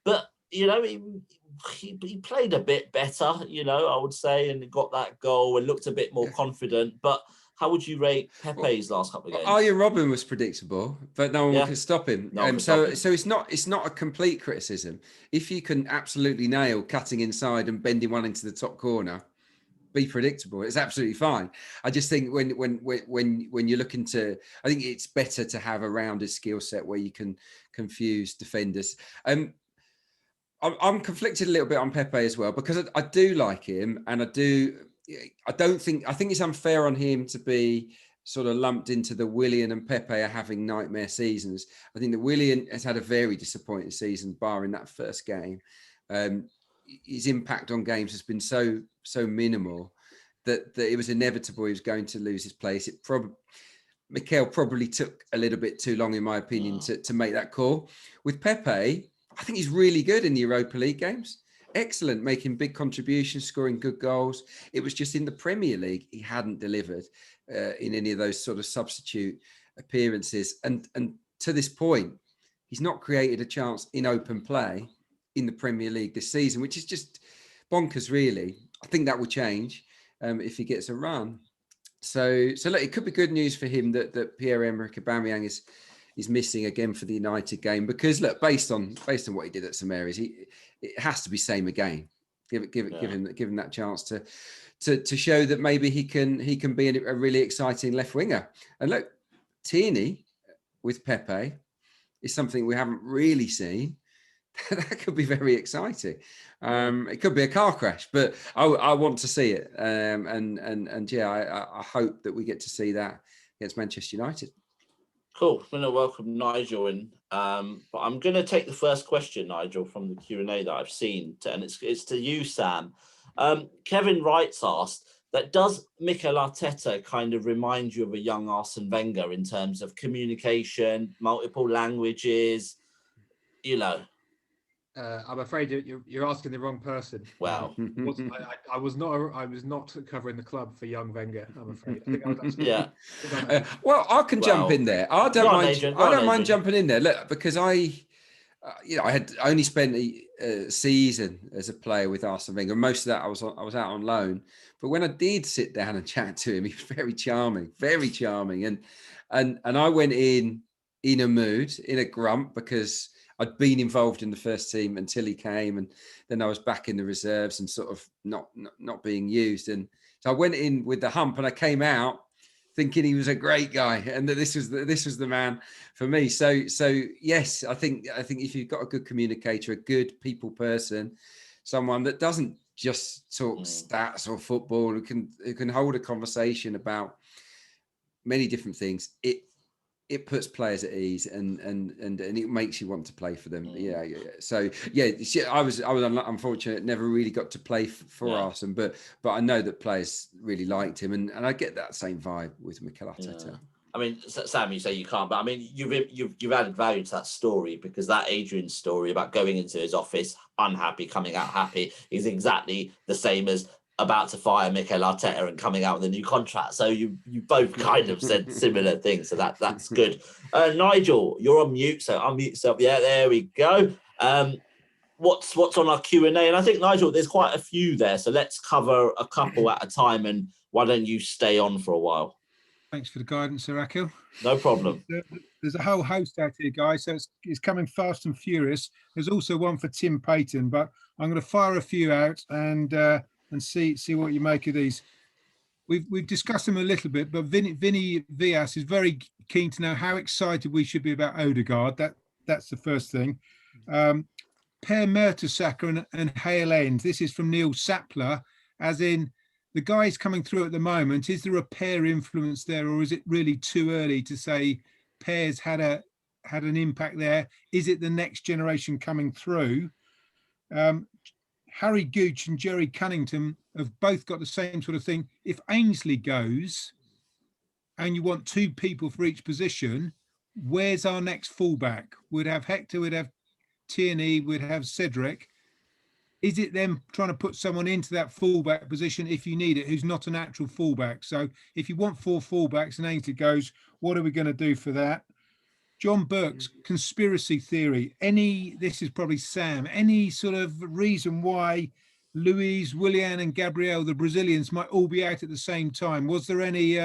But you know, he played a bit better, you know, I would say, and got that goal and looked a bit more confident. But how would you rate Pepe's last couple of games? Arjen Robben was predictable, but no one could stop him. So it's not a complete criticism. If you can absolutely nail cutting inside and bending one into the top corner, be predictable, it's absolutely fine. I just think when you're looking to, I think it's better to have a rounded skill set where you can confuse defenders. I'm conflicted a little bit on Pepe as well, because I do like him, and I think it's unfair on him to be sort of lumped into the Willian and Pepe are having nightmare seasons. I think that Willian has had a very disappointing season, barring that first game. His impact on games has been so minimal that it was inevitable he was going to lose his place. Mikel probably took a little bit too long, in my opinion, to make that call. With Pepe, I think he's really good in the Europa League games. Excellent, making big contributions, scoring good goals. It was just in the Premier League he hadn't delivered in any of those sort of substitute appearances. And to this point, he's not created a chance in open play in the Premier League this season, which is just bonkers, really. I think that will change if he gets a run. So look, it could be good news for him that Pierre-Emerick Aubameyang is missing again for the United game, because look, based on what he did at St Mary's, it has to be same again. Give him that chance to show that maybe he can be a really exciting left winger. And look, Tierney with Pepe is something we haven't really seen. That could be very exciting. It could be a car crash, but I want to see it. I hope that we get to see that against Manchester United. Cool. I'm going to welcome Nigel in, but I'm going to take the first question, Nigel, from the Q&A that I've seen, and it's to you, Sam. Kevin Wrights asked that, does Mikel Arteta kind of remind you of a young Arsene Wenger in terms of communication, multiple languages, you know? I'm afraid you're asking the wrong person. Wow. I was not covering the club for young Wenger, I'm afraid. I think I was actually, well, I can jump in there. I don't mind jumping in there. Look, because I had only spent a season as a player with Arsene Wenger. Most of that I was out on loan. But when I did sit down and chat to him, he was very charming, and I went in a mood, in a grump, because I'd been involved in the first team until he came, and then I was back in the reserves and sort of not being used. And so I went in with the hump, and I came out thinking he was a great guy, and that this was the man for me. So yes, I think if you've got a good communicator, a good people person, someone that doesn't just talk stats or football, who can hold a conversation about many different things, it puts players at ease and it makes you want to play for them. Yeah. So yeah, I was unfortunate, never really got to play for Arsene, but I know that players really liked him, and I get that same vibe with Mikel Arteta. Yeah. I mean, Sam, you say you can't, but I mean, you've added value to that story, because that Adrian story about going into his office unhappy, coming out happy, is exactly the same as about to fire Mikel Arteta and coming out with a new contract. So you both kind of said similar things. So that's good. Nigel, you're on mute, so unmute yourself. Yeah, there we go. What's on our Q&A? And I think, Nigel, there's quite a few there. So let's cover a couple at a time. And why don't you stay on for a while? Thanks for the guidance, Sir Acl. No problem. There's a whole host out here, guys, so it's coming fast and furious. There's also one for Tim Payton, but I'm going to fire a few out and see what you make of these. We've discussed them a little bit, but Vinny Vias is very keen to know how excited we should be about Odergaard. That's the first thing. Per Mertesacker and Hale End. This is from Neil Sapler, as in, the guys coming through at the moment, is there a pair influence there, or is it really too early to say Pear's had an impact there? Is it the next generation coming through? Harry Gooch and Jerry Cunnington have both got the same sort of thing. If Ainsley goes and you want 2 people for each position, where's our next fullback? We'd have Hector, we'd have Tierney, we'd have Cedric. Is it them trying to put someone into that fullback position if you need it, who's not a natural fullback? So if you want 4 fullbacks and Ainsley goes, what are we going to do for that? John Burke's conspiracy theory. This is probably Sam, any sort of reason why Luis, Willian and Gabriel, the Brazilians, might all be out at the same time? Was there any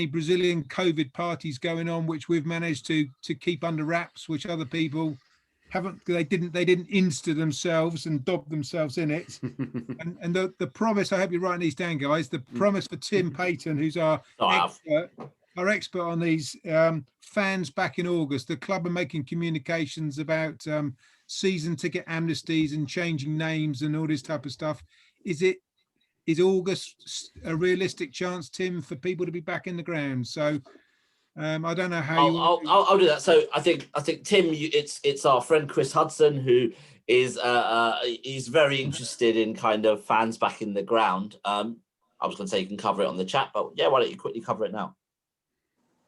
Brazilian COVID parties going on, which we've managed to keep under wraps, which other people haven't? They didn't insta themselves and dob themselves in it. and the promise, I hope you're writing these down, guys, the promise for Tim Payton, who's our expert on these fans back in August. The club are making communications about season ticket amnesties and changing names and all this type of stuff. Is August a realistic chance, Tim, for people to be back in the ground? So I don't know how I'll do that. So I think Tim, it's our friend Chris Hudson who is he's very interested in kind of fans back in the ground. I was going to say you can cover it on the chat, but yeah, why don't you quickly cover it now?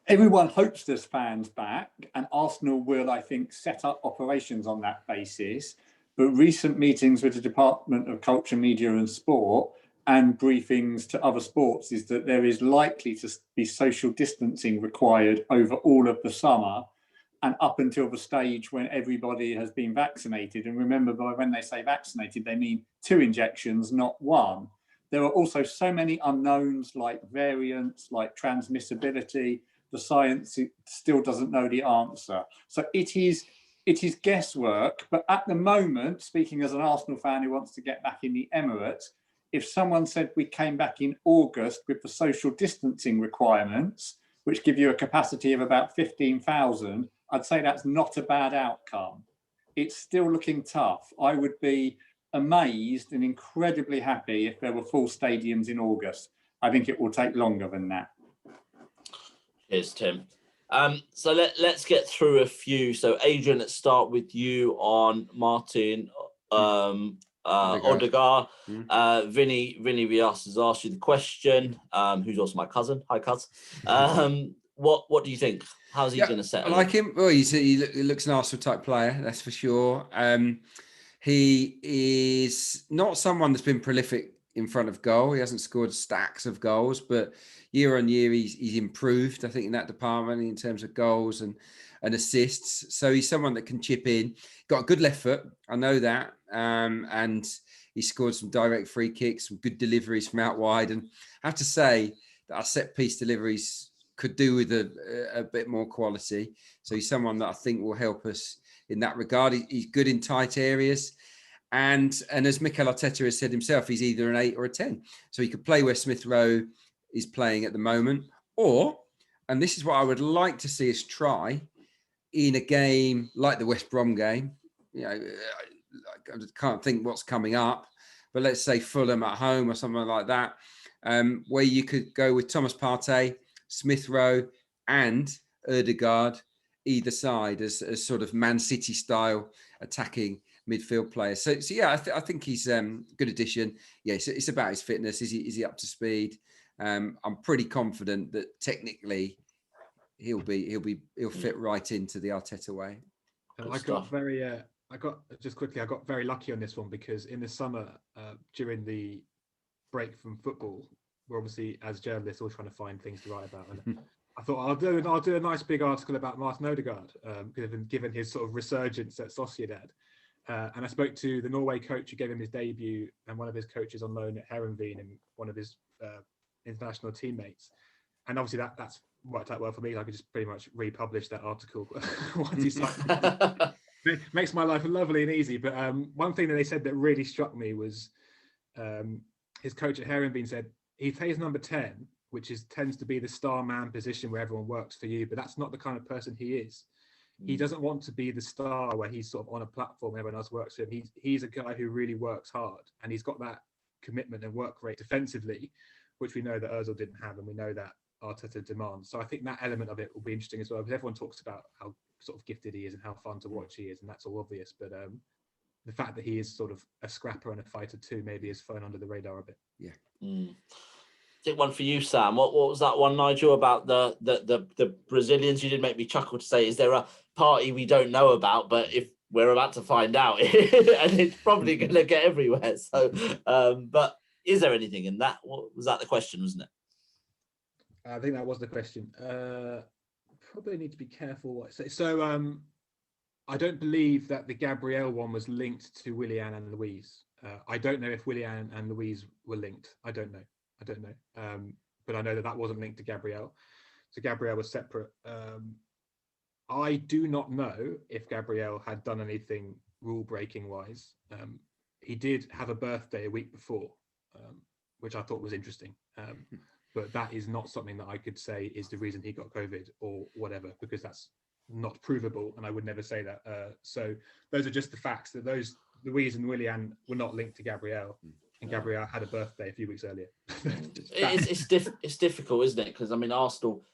Everyone hopes there's fans back, and Arsenal will, I think, set up operations on that basis. But recent meetings with the Department of Culture, Media and Sport and briefings to other sports is that there is likely to be social distancing required over all of the summer and up until the stage when everybody has been vaccinated. And remember, by when they say vaccinated, they mean 2 injections, not 1. There are also so many unknowns like variants, like transmissibility. The science still doesn't know the answer. So it is guesswork. But at the moment, speaking as an Arsenal fan who wants to get back in the Emirates, if someone said we came back in August with the social distancing requirements, which give you a capacity of about 15,000, I'd say that's not a bad outcome. It's still looking tough. I would be amazed and incredibly happy if there were full stadiums in August. I think it will take longer than that. Cheers, Tim. So let's get through a few. So Adrian, let's start with you on Martin Odergaard. Vinny Rias has asked you the question, who's also my cousin. Hi, cuz. What do you think? How's he going to settle? I like him. Well, he looks an Arsenal type player, that's for sure. He is not someone that's been prolific in front of goal. He hasn't scored stacks of goals, but year on year he's improved, I think, in that department in terms of goals and assists. So he's someone that can chip in. Got a good left foot, I know that, and he scored some direct free kicks, some good deliveries from out wide. And I have to say that our set piece deliveries could do with a bit more quality. So he's someone that I think will help us in that regard. He's good in tight areas. And as Mikel Arteta has said himself, he's either an 8 or a 10. So he could play where Smith Rowe is playing at the moment. Or, and this is what I would like to see us try, in a game like the West Brom game, you know, I can't think what's coming up, but let's say Fulham at home or something like that, where you could go with Thomas Partey, Smith Rowe and Odergaard either side as sort of Man City style attacking midfield players. So yeah, I think he's a good addition. Yeah, it's about his fitness. Is he up to speed? I'm pretty confident that technically he'll fit right into the Arteta way. And I got very lucky on this one because in the summer, during the break from football, we're obviously as journalists all trying to find things to write about. And I thought I'll do a nice big article about Martin Odegaard, given his sort of resurgence at Sociedad. And I spoke to the Norway coach who gave him his debut and one of his coaches on loan at Heerenveen and one of his international teammates. And obviously that's worked out well for me. I could just pretty much republish that article once he signed. It makes my life lovely and easy. But one thing that they said that really struck me was his coach at Heerenveen said he plays number 10, which tends to be the star man position where everyone works for you, but that's not the kind of person he is. He doesn't want to be the star where he's sort of on a platform, everyone else works for him. He's a guy who really works hard, and he's got that commitment and work rate defensively, which we know that Ozil didn't have, and we know that Arteta demands. So I think that element of it will be interesting as well, because everyone talks about how sort of gifted he is and how fun to watch he is, and that's all obvious. But the fact that he is sort of a scrapper and a fighter too maybe has flown under the radar a bit. Yeah. I think one for you, Sam. What was that one, Nigel, about the Brazilians? You did make me chuckle to say, is there a party we don't know about? But if we're about to find out, and it's probably going to get everywhere. So, but is there anything in that? What was that the question, wasn't it? I think that was the question. Probably need to be careful what I say. So I don't believe that the Gabrielle one was linked to Willian and Louise. I don't know if Willian and Louise were linked. I don't know. But I know that wasn't linked to Gabrielle. So Gabrielle was separate. I do not know if Gabrielle had done anything rule breaking wise. He did have a birthday a week before, which I thought was interesting. But that is not something that I could say is the reason he got COVID or whatever, because that's not provable, and I would never say that. So those are just the facts, that those Louise and Willian were not linked to Gabrielle, and Gabrielle had a birthday a few weeks earlier. It's difficult, isn't it? Because I mean, Arsenal,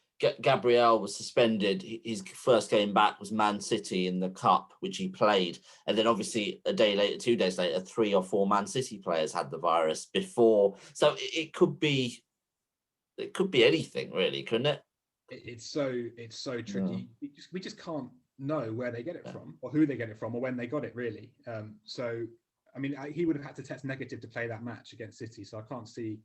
Gabriel was suspended. His first game back was Man City in the Cup, which he played, and then obviously a day later, 2 days later, 3 or 4 Man City players had the virus before. So it could be anything, really, couldn't it? It's so tricky. We just can't know where they get it from, or who they get it from, or when they got it, really. So I mean, he would have had to test negative to play that match against City, so I can't see.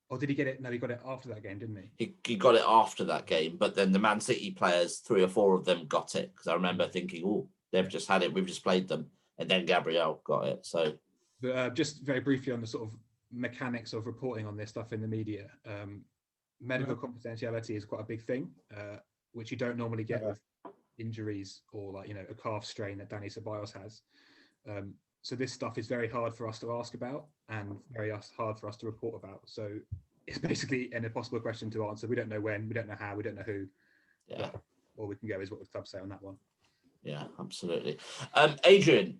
Or did he get it? No, he got it after that game, didn't he? He got it after that game, but then the Man City players, 3 or 4 of them got it, because I remember thinking, oh, they've just had it, we've just played them, and then Gabriel got it. So, but just very briefly on the sort of mechanics of reporting on this stuff in the media, medical confidentiality is quite a big thing, which you don't normally get with injuries or, like, a calf strain that Danny Ceballos has. So this stuff is very hard for us to ask about and very hard for us to report about. So it's basically an impossible question to answer. We don't know when, we don't know how, we don't know who. yeah. All we can go is what the club say on that one. Yeah, absolutely. Adrian,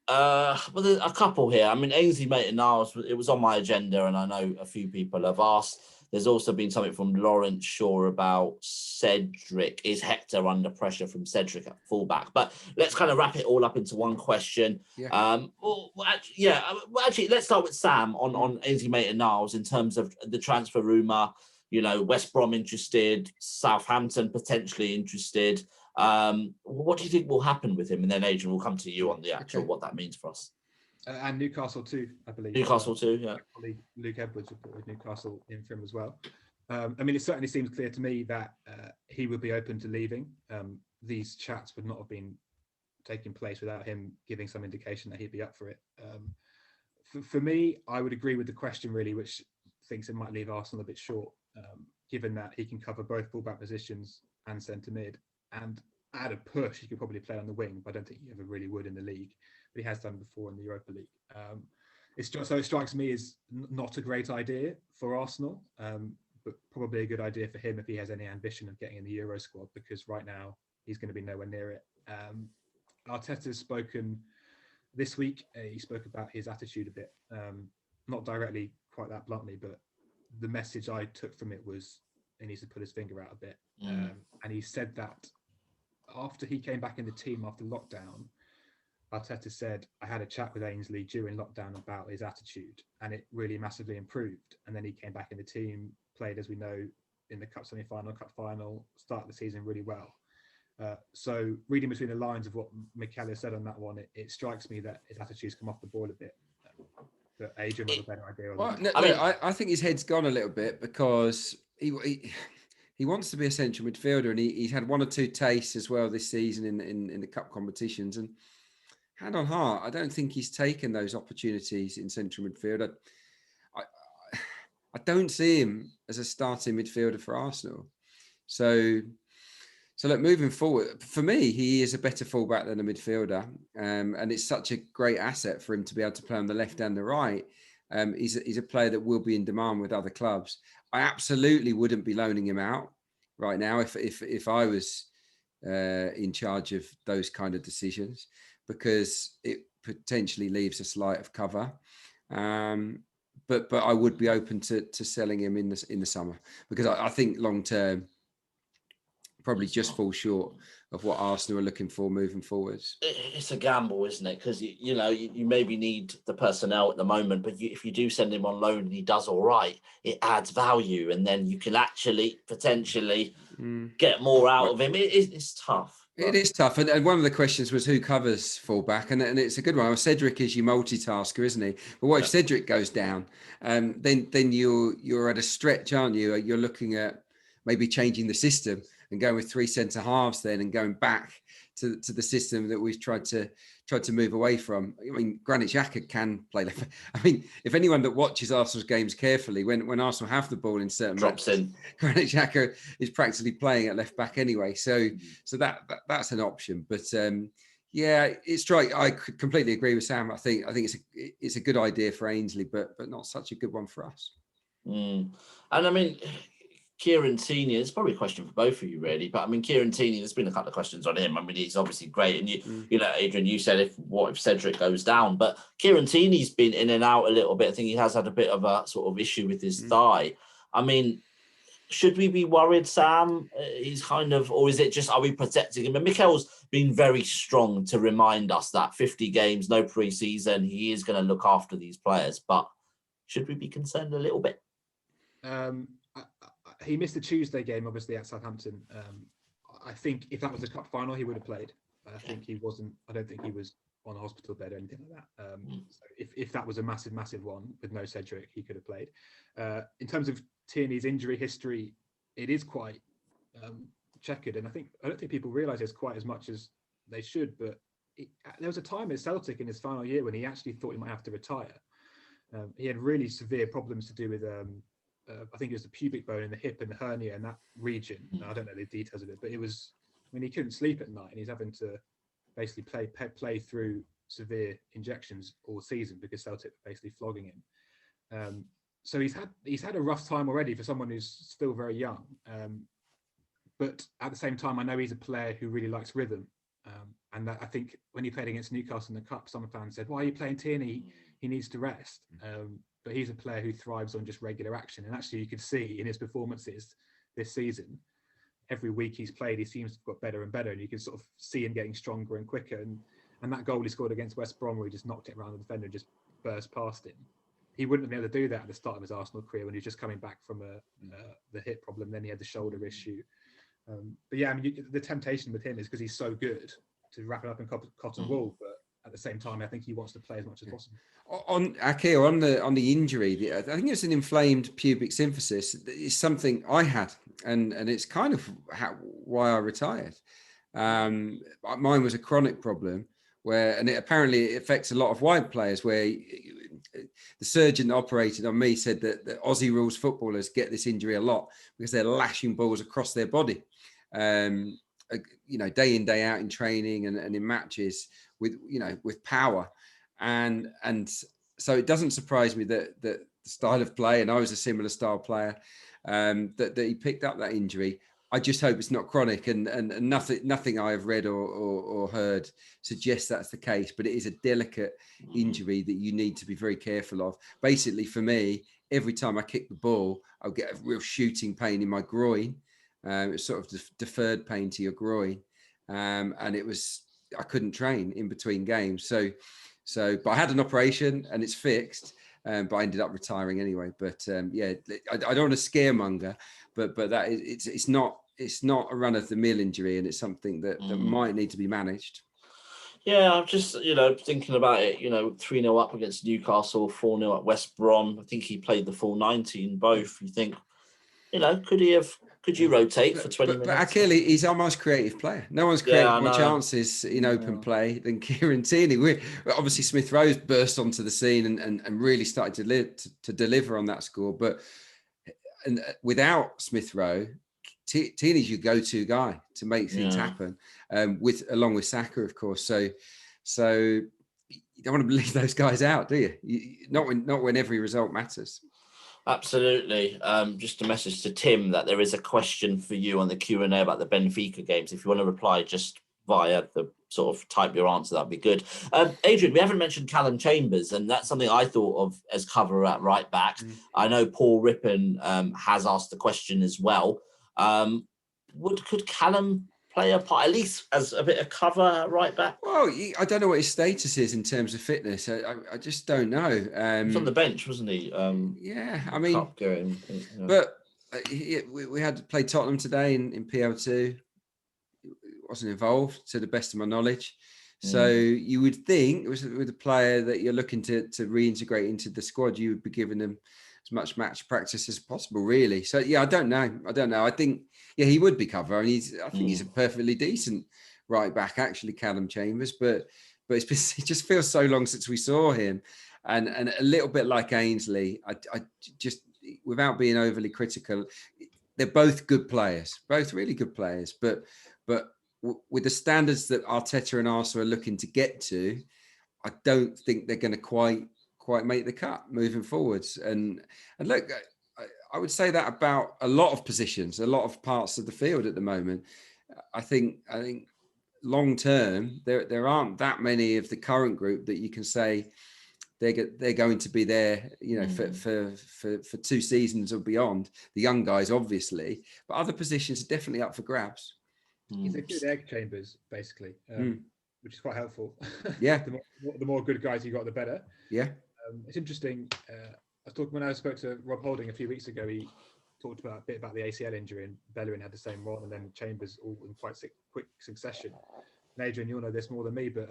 well, there's a couple here. I mean, Ainsley Maitland-Niles, it was on my agenda, and I know a few people have asked. There's also been something from Lawrence Shaw about Cedric. Is Hector under pressure from Cedric at fullback? But let's kind of wrap it all up into one question. Yeah. Actually, let's start with Sam on Ainsley Maitland-Niles in terms of the transfer rumour. West Brom interested, Southampton potentially interested. What do you think will happen with him? And then Adrian, will come to you on the actual what that means for us. And Newcastle too, I believe. Newcastle too, yeah. Colleague Luke Edwards reported Newcastle in for him as well. I mean, it certainly seems clear to me that he would be open to leaving. These chats would not have been taking place without him giving some indication that he'd be up for it. For me, I would agree with the question, really, which thinks it might leave Arsenal a bit short, given that he can cover both fullback positions and centre mid. And at a push, he could probably play on the wing, but I don't think he ever really would in the league. But he has done before in the Europa League. So it strikes me as not a great idea for Arsenal, but probably a good idea for him if he has any ambition of getting in the Euro squad, because right now he's going to be nowhere near it. Arteta's spoken this week. He spoke about his attitude a bit, not directly quite that bluntly, but the message I took from it was he needs to put his finger out a bit. And he said that after he came back in the team after lockdown, Arteta said, I had a chat with Ainsley during lockdown about his attitude, and it really massively improved. And then he came back in the team, played, as we know, in the cup semi-final, cup final, started the season really well. So reading between the lines of what Mikel said on that one, it strikes me that his attitude's come off the board a bit. But Adrian has a better idea on that. I think his head's gone a little bit, because he wants to be a central midfielder, and he's had 1 or 2 tastes as well this season in the cup competitions. And hand on heart, I don't think he's taken those opportunities in central midfield. I don't see him as a starting midfielder for Arsenal. So look, moving forward, for me, he is a better fullback than a midfielder, and it's such a great asset for him to be able to play on the left and the right. He's a player that will be in demand with other clubs. I absolutely wouldn't be loaning him out right now if I was in charge of those kind of decisions, because it potentially leaves us light of cover. But I would be open to selling him in the summer, because I think long term probably just fall short of what Arsenal are looking for moving forwards. It's a gamble, isn't it? Because you maybe need the personnel at the moment, but if you do send him on loan and he does all right, it adds value, and then you can actually potentially get more out of him. It's tough. It is tough, and one of the questions was who covers fullback, and it's a good one. Well, Cedric is your multitasker, isn't he? But what if Cedric goes down? Then you're at a stretch, aren't you? You're looking at maybe changing the system and going with 3 centre halves then, and going back to the system that we've tried to move away from. I mean, Granit Xhaka can play left. I mean, if anyone that watches Arsenal's games carefully, when Arsenal have the ball in certain drops matches, in, Granit Xhaka is practically playing at left back anyway. So that's an option. But yeah, it's right. I completely agree with Sam. I think it's a good idea for Ainsley, but not such a good one for us. And I mean, Kieran Tierney, it's probably a question for both of you, really. But I mean, Kieran Tierney, there's been a couple of questions on him. I mean, he's obviously great. And you know, Adrian, you said what if Cedric goes down? But Kieran Tierney's been in and out a little bit. I think he has had a bit of a sort of issue with his thigh. I mean, should we be worried, Sam? He's kind of, or is it just, are we protecting him? And Mikel's been very strong to remind us that 50 games, no pre-season, he is going to look after these players. But should we be concerned a little bit? He missed the Tuesday game, obviously, at Southampton. I think if that was the cup final, he would have played. I think he wasn't. I don't think he was on a hospital bed or anything like that. So if that was a massive one with no Cedric, he could have played. In terms of Tierney's injury history, it is quite checkered, and I don't think people realise it's quite as much as they should. But there was a time at Celtic in his final year when he actually thought he might have to retire. He had really severe problems to do with. I think it was the pubic bone in the hip and the hernia in that region. I don't know the details of it, but it was when he couldn't sleep at night and he's having to basically play through severe injections all season because Celtic were basically flogging him. So he's had a rough time already for someone who's still very young. But at the same time, I know he's a player who really likes rhythm. And that, I think when he played against Newcastle in the Cup, some fans said, "Why are you playing Tierney? He needs to rest." But he's a player who thrives on just regular action. And actually, you could see in his performances this season, every week he's played, he seems to have got better and better. And you can sort of see him getting stronger and quicker. And that goal he scored against West Brom, where he just knocked it around the defender and just burst past him. He wouldn't have been able to do that at the start of his Arsenal career when he was just coming back from the hip problem. Then he had the shoulder issue. But yeah, I mean, the temptation with him is because he's so good to wrap it up in cotton wool. But at the same time, I think he wants to play as much as possible. On Acl, on the injury, I think it's an inflamed pubic symphysis. It's something I had, and it's kind of why I retired. Mine was a chronic problem and it apparently affects a lot of wide players. Where the surgeon that operated on me said that the Aussie rules footballers get this injury a lot because they're lashing balls across their body. Day in, day out in training and in matches with power. And so it doesn't surprise me that the style of play, and I was a similar style player, that he picked up that injury. I just hope it's not chronic, and nothing I have read or heard suggests that's the case. But it is a delicate injury that you need to be very careful of. Basically, for me, every time I kick the ball, I'll get a real shooting pain in my groin. It's sort of deferred pain to your groin, and I couldn't train in between games. But I had an operation and it's fixed, but I ended up retiring anyway. But I don't want to scaremonger, but that it's not a run of the mill injury, and it's something that might need to be managed. Yeah, I'm just thinking about it. 3-0 up against Newcastle, 4-0 at West Brom. I think he played the full 90 in both. You think, could you rotate for 20 minutes? But Acl, he's our most creative player. No one's created more chances in open play than Kieran Tierney. Obviously, Smith Rowe burst onto the scene and really started to deliver on that score. But without Smith Rowe, Tierney's your go-to guy to make things happen, along with Saka, of course. So you don't want to leave those guys out, do you? Not when every result matters. Absolutely. Just a message to Tim that there is a question for you on the Q&A about the Benfica games. If you want to reply just via the sort of type your answer, that'd be good. Adrian, we haven't mentioned Callum Chambers, and that's something I thought of as cover at right back. I know Paul Rippon has asked the question as well. Could Callum play a part, at least as a bit of cover at right back? Well, I don't know what his status is in terms of fitness. I just don't know. He was on the bench, wasn't he? Yeah, I the mean, cup game, yeah. but we had to play Tottenham today in PL2. Wasn't involved, to the best of my knowledge. So you would think with a player that you're looking to reintegrate into the squad, you would be giving them as much match practice as possible, really. So yeah, I don't know. I think he would be cover. I mean, I think he's a perfectly decent right back, actually, Callum Chambers. But it just feels so long since we saw him, and a little bit like Ainsley. I just, without being overly critical, they're both good players, both really good players, but with the standards that Arteta and Arsenal are looking to get to, I don't think they're going to quite make the cut moving forwards. And look, I would say that about a lot of positions, a lot of parts of the field at the moment. I think long term, there aren't that many of the current group that you can say they're going to be there, for 2 seasons or beyond. The young guys, obviously, but other positions are definitely up for grabs. He's a good egg Chambers, basically, which is quite helpful. Yeah. the more good guys you got, the better. Yeah. It's interesting. When I spoke to Rob Holding a few weeks ago, he talked a bit about the ACL injury, and Bellerin had the same one, and then Chambers all in quite quick succession. And Adrian, you'll know this more than me, but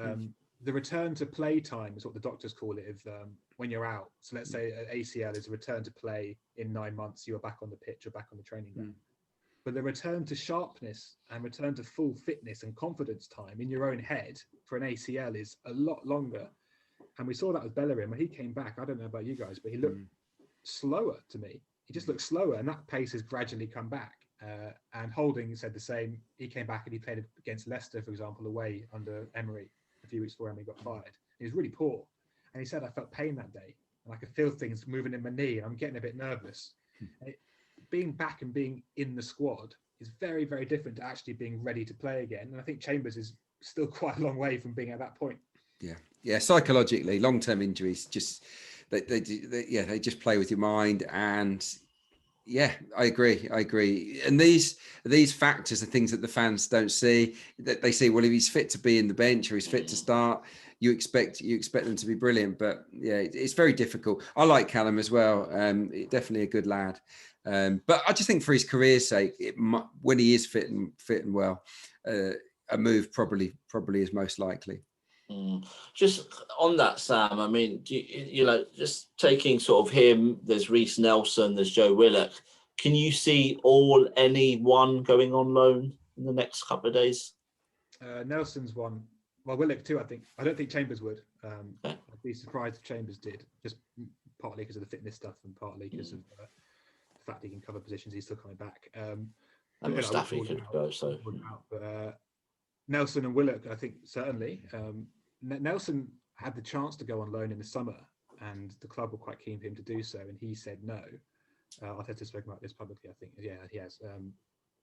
the return to play time is what the doctors call it. If when you're out, so let's say an ACL is a return to play in 9 months, you're back on the pitch or back on the training ground. But the return to sharpness and return to full fitness and confidence time in your own head for an ACL is a lot longer. And we saw that with Bellerin when he came back. I don't know about you guys, but he looked slower to me. He just looked slower, and that pace has gradually come back. And Holding said the same. He came back and he played against Leicester, for example, away under Emery a few weeks before Emery got fired. He was really poor. And he said, I felt pain that day, and I could feel things moving in my knee, and I'm getting a bit nervous. Being back and being in the squad is very, very different to actually being ready to play again. And I think Chambers is still quite a long way from being at that point. Yeah. Psychologically, long-term injuries just they just play with your mind. And yeah, I agree. And these factors are things that the fans don't see. That they see, well, if he's fit to be in the bench or he's fit to start, you expect them to be brilliant. But yeah, it's very difficult. I like Callum as well. Definitely a good lad. But I just think for his career's sake, when he is fit and well, a move probably is most likely. Just on that, Sam, I mean, just taking sort of him, there's Reece Nelson, there's Joe Willock. Can you see anyone going on loan in the next couple of days? Nelson's one. Well, Willock too, I think. I don't think Chambers would. I'd be surprised if Chambers did, just partly because of the fitness stuff and partly because of the fact he can cover positions. He's still coming back. And Mustafi could go, so. But Nelson and Willock, I think, certainly. Nelson had the chance to go on loan in the summer, and the club were quite keen for him to do so, and he said no. Arteta's spoken about this publicly, I think. Yeah, he has.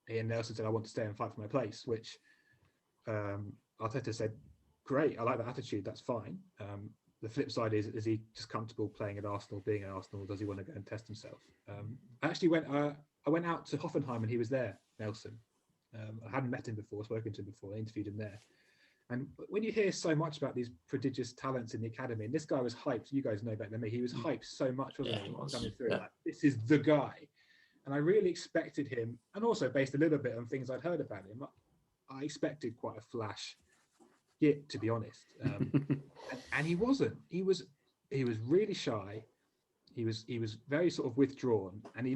And Nelson said, I want to stay and fight for my place, which Arteta said, great, I like that attitude, that's fine. The flip side is he just comfortable playing at Arsenal, being at Arsenal, or does he want to go and test himself? I actually went out to Hoffenheim and he was there, Nelson. I hadn't met him before, spoken to him before, I interviewed him there. And when you hear so much about these prodigious talents in the academy, and this guy was hyped, you guys know better than me, he was hyped so much, wasn't he? Coming through, like, this is the guy. And I really expected him, and also based a little bit on things I'd heard about him, I expected quite a flash hit, to be honest. And he wasn't. He was really shy. He was very sort of withdrawn, and he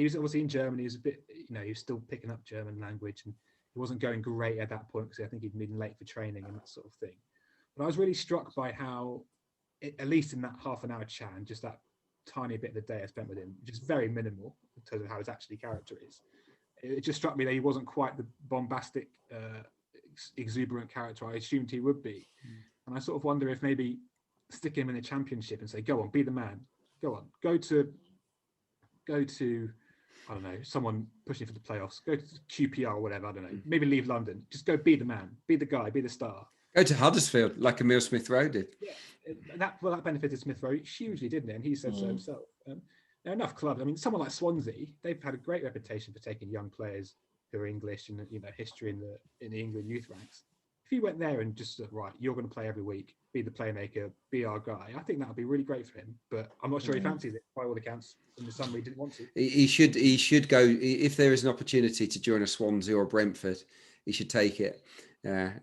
was obviously in Germany. He was a bit, he was still picking up German language, and he wasn't going great at that point because I think he'd been late for training and that sort of thing. But I was really struck by how, at least in that half an hour chat, and just that tiny bit of the day I spent with him, which is very minimal in terms of how his actually character is. It just struck me that he wasn't quite the bombastic, exuberant character I assumed he would be. And I sort of wonder if maybe stick him in the Championship and say, go on, be the man. Go on, go to, I don't know, someone pushing for the playoffs. Go to QPR or whatever, I don't know. Maybe leave London. Just go be the man, be the guy, be the star. Go to Huddersfield like Emile Smith-Rowe did. Yeah, that benefited Smith-Rowe hugely, didn't it? And he said so himself. There are enough clubs. I mean, someone like Swansea, they've had a great reputation for taking young players who are English and history in the England youth ranks. If he went there and just said, right, you're going to play every week, be the playmaker, be our guy, I think that would be really great for him. But I'm not sure he fancies it by all accounts. In the summer, he didn't want to. He should go if there is an opportunity to join a Swansea or Brentford. He should take it.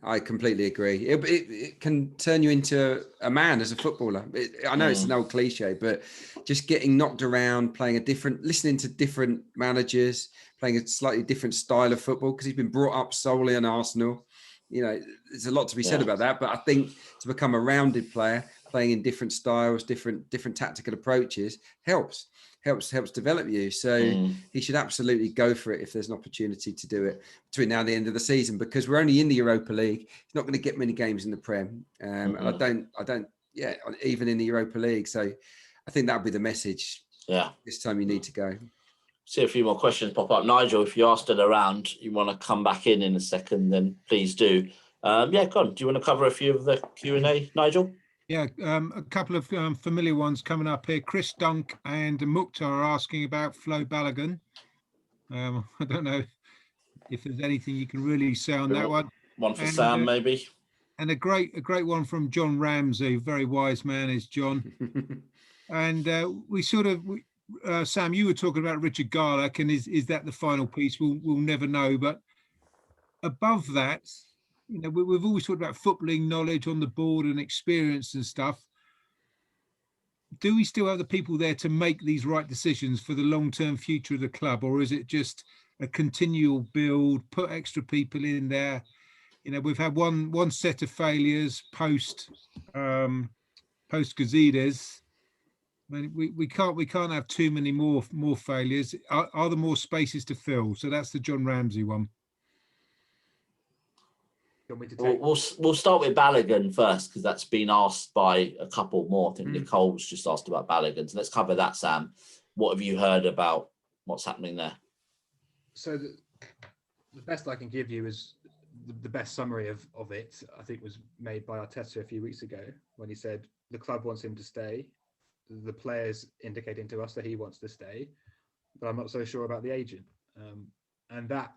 I completely agree. It can turn you into a man as a footballer. I know it's an old cliche, but just getting knocked around, listening to different managers, playing a slightly different style of football because he's been brought up solely on Arsenal. There's a lot to be said about that. But I think to become a rounded player, playing in different styles, different tactical approaches helps develop you. So he should absolutely go for it if there's an opportunity to do it between now and the end of the season, because we're only in the Europa League. He's not going to get many games in the Prem, and I don't even in the Europa League. So I think that'll be the message. Yeah, this time you need to go. See a few more questions pop up. Nigel, if you are still around, you want to come back in a second, then please do. Go on. Do you want to cover a few of the Q&A, Nigel? Yeah, a couple of familiar ones coming up here. Chris Dunk and Mukhtar are asking about Flo Balogun. I don't know if there's anything you can really say on that one. One for Sam, maybe. And a great one from John Ramsey. Very wise man is John. And Sam, you were talking about Richard Garlick, and is that the final piece? We'll never know. But above that, we've always talked about footballing knowledge on the board and experience and stuff. Do we still have the people there to make these right decisions for the long-term future of the club, or is it just a continual build, put extra people in there? We've had one set of failures post Gazidis. I mean, we can't have too many more failures. Are there more spaces to fill? So that's the John Ramsey one. We'll start with Balogun first, because that's been asked by a couple more. I think Nicole's just asked about Balogun. So let's cover that, Sam. What have you heard about what's happening there? So the best I can give you is the best summary of it, I think, was made by Arteta a few weeks ago when he said the club wants him to stay. The players indicating to us that he wants to stay, but I'm not so sure about the agent. And that,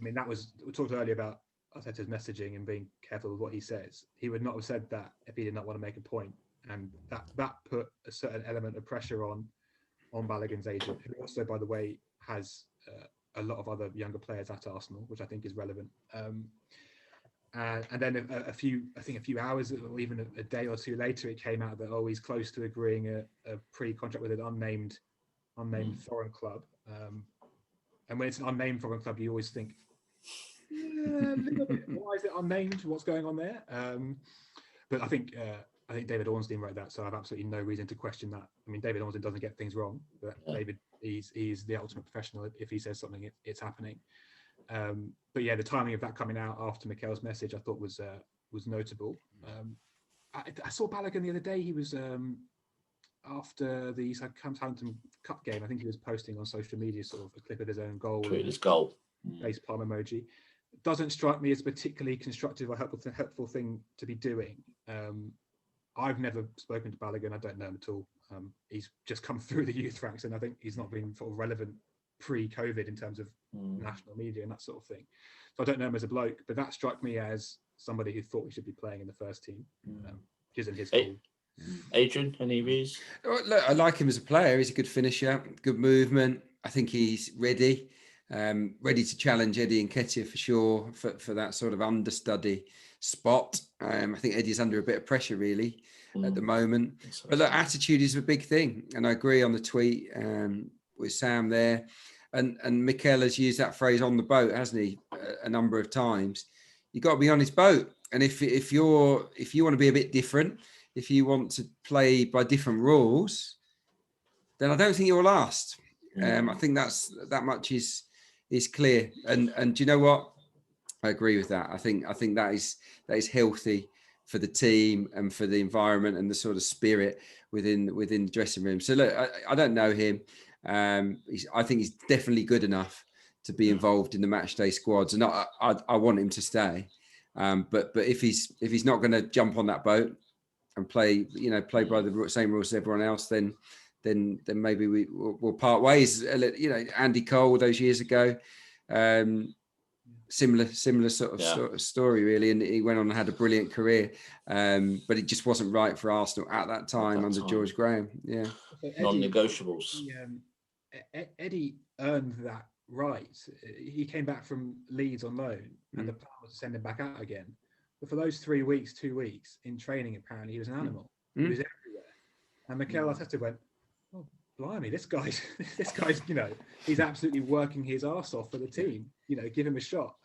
that was, we talked earlier about Arteta's messaging and being careful with what he says. He would not have said that if he did not want to make a point. And that put a certain element of pressure on Balogun's agent, who also, by the way, has a lot of other younger players at Arsenal, which I think is relevant. And then a few hours or even a day or two later, it came out that he's close to agreeing a pre-contract with an unnamed foreign club. And when it's an unnamed foreign club, you always think, a little bit, why is it unnamed? What's going on there? But I think David Ornstein wrote that, so I have absolutely no reason to question that. David Ornstein doesn't get things wrong, but David, he's the ultimate professional. If he says something, it's happening. But yeah, the timing of that coming out after Mikel's message, I thought was notable. I saw Balogun the other day. He was after the Southampton Cup game. I think he was posting on social media sort of a clip of his own goal. His goal. Face palm emoji. Doesn't strike me as a particularly constructive or helpful thing to be doing. I've never spoken to Balogun. I don't know him at all. He's just come through the youth ranks, and I think he's not been sort of relevant pre-COVID in terms of national media and that sort of thing. So I don't know him as a bloke, but that struck me as somebody who thought he should be playing in the first team, which isn't his call. Adrian, any views? Look, I like him as a player. He's a good finisher, good movement. I think he's ready to challenge Eddie Nketiah for sure for that sort of understudy spot. I think Eddie's under a bit of pressure really at the moment. But look, attitude is a big thing, and I agree on the tweet with Sam there. And Mikel has used that phrase "on the boat," hasn't he, a number of times. You've got to be on his boat, and if you want to be a bit different, if you want to play by different rules, then I don't think you'll last. I think that much is clear. And do you know what? I agree with that. I think that is healthy for the team and for the environment and the sort of spirit within the dressing room. So look, I don't know him. I think he's definitely good enough to be involved in the match day squads, and I want him to stay. But if he's not going to jump on that boat and play by the same rules as everyone else, then maybe we'll part ways. Andy Cole those years ago, Similar sort of story, really, and he went on and had a brilliant career, but it just wasn't right for Arsenal at that time under George Graham. Yeah, non-negotiables. Eddie earned that right. He came back from Leeds on loan, and the plan was to send him back out again. But for those 2 weeks in training, apparently he was an animal. He was everywhere. And Mikel Arteta went, "Oh, blimey, this guy's, he's absolutely working his arse off for the team. Give him a shot."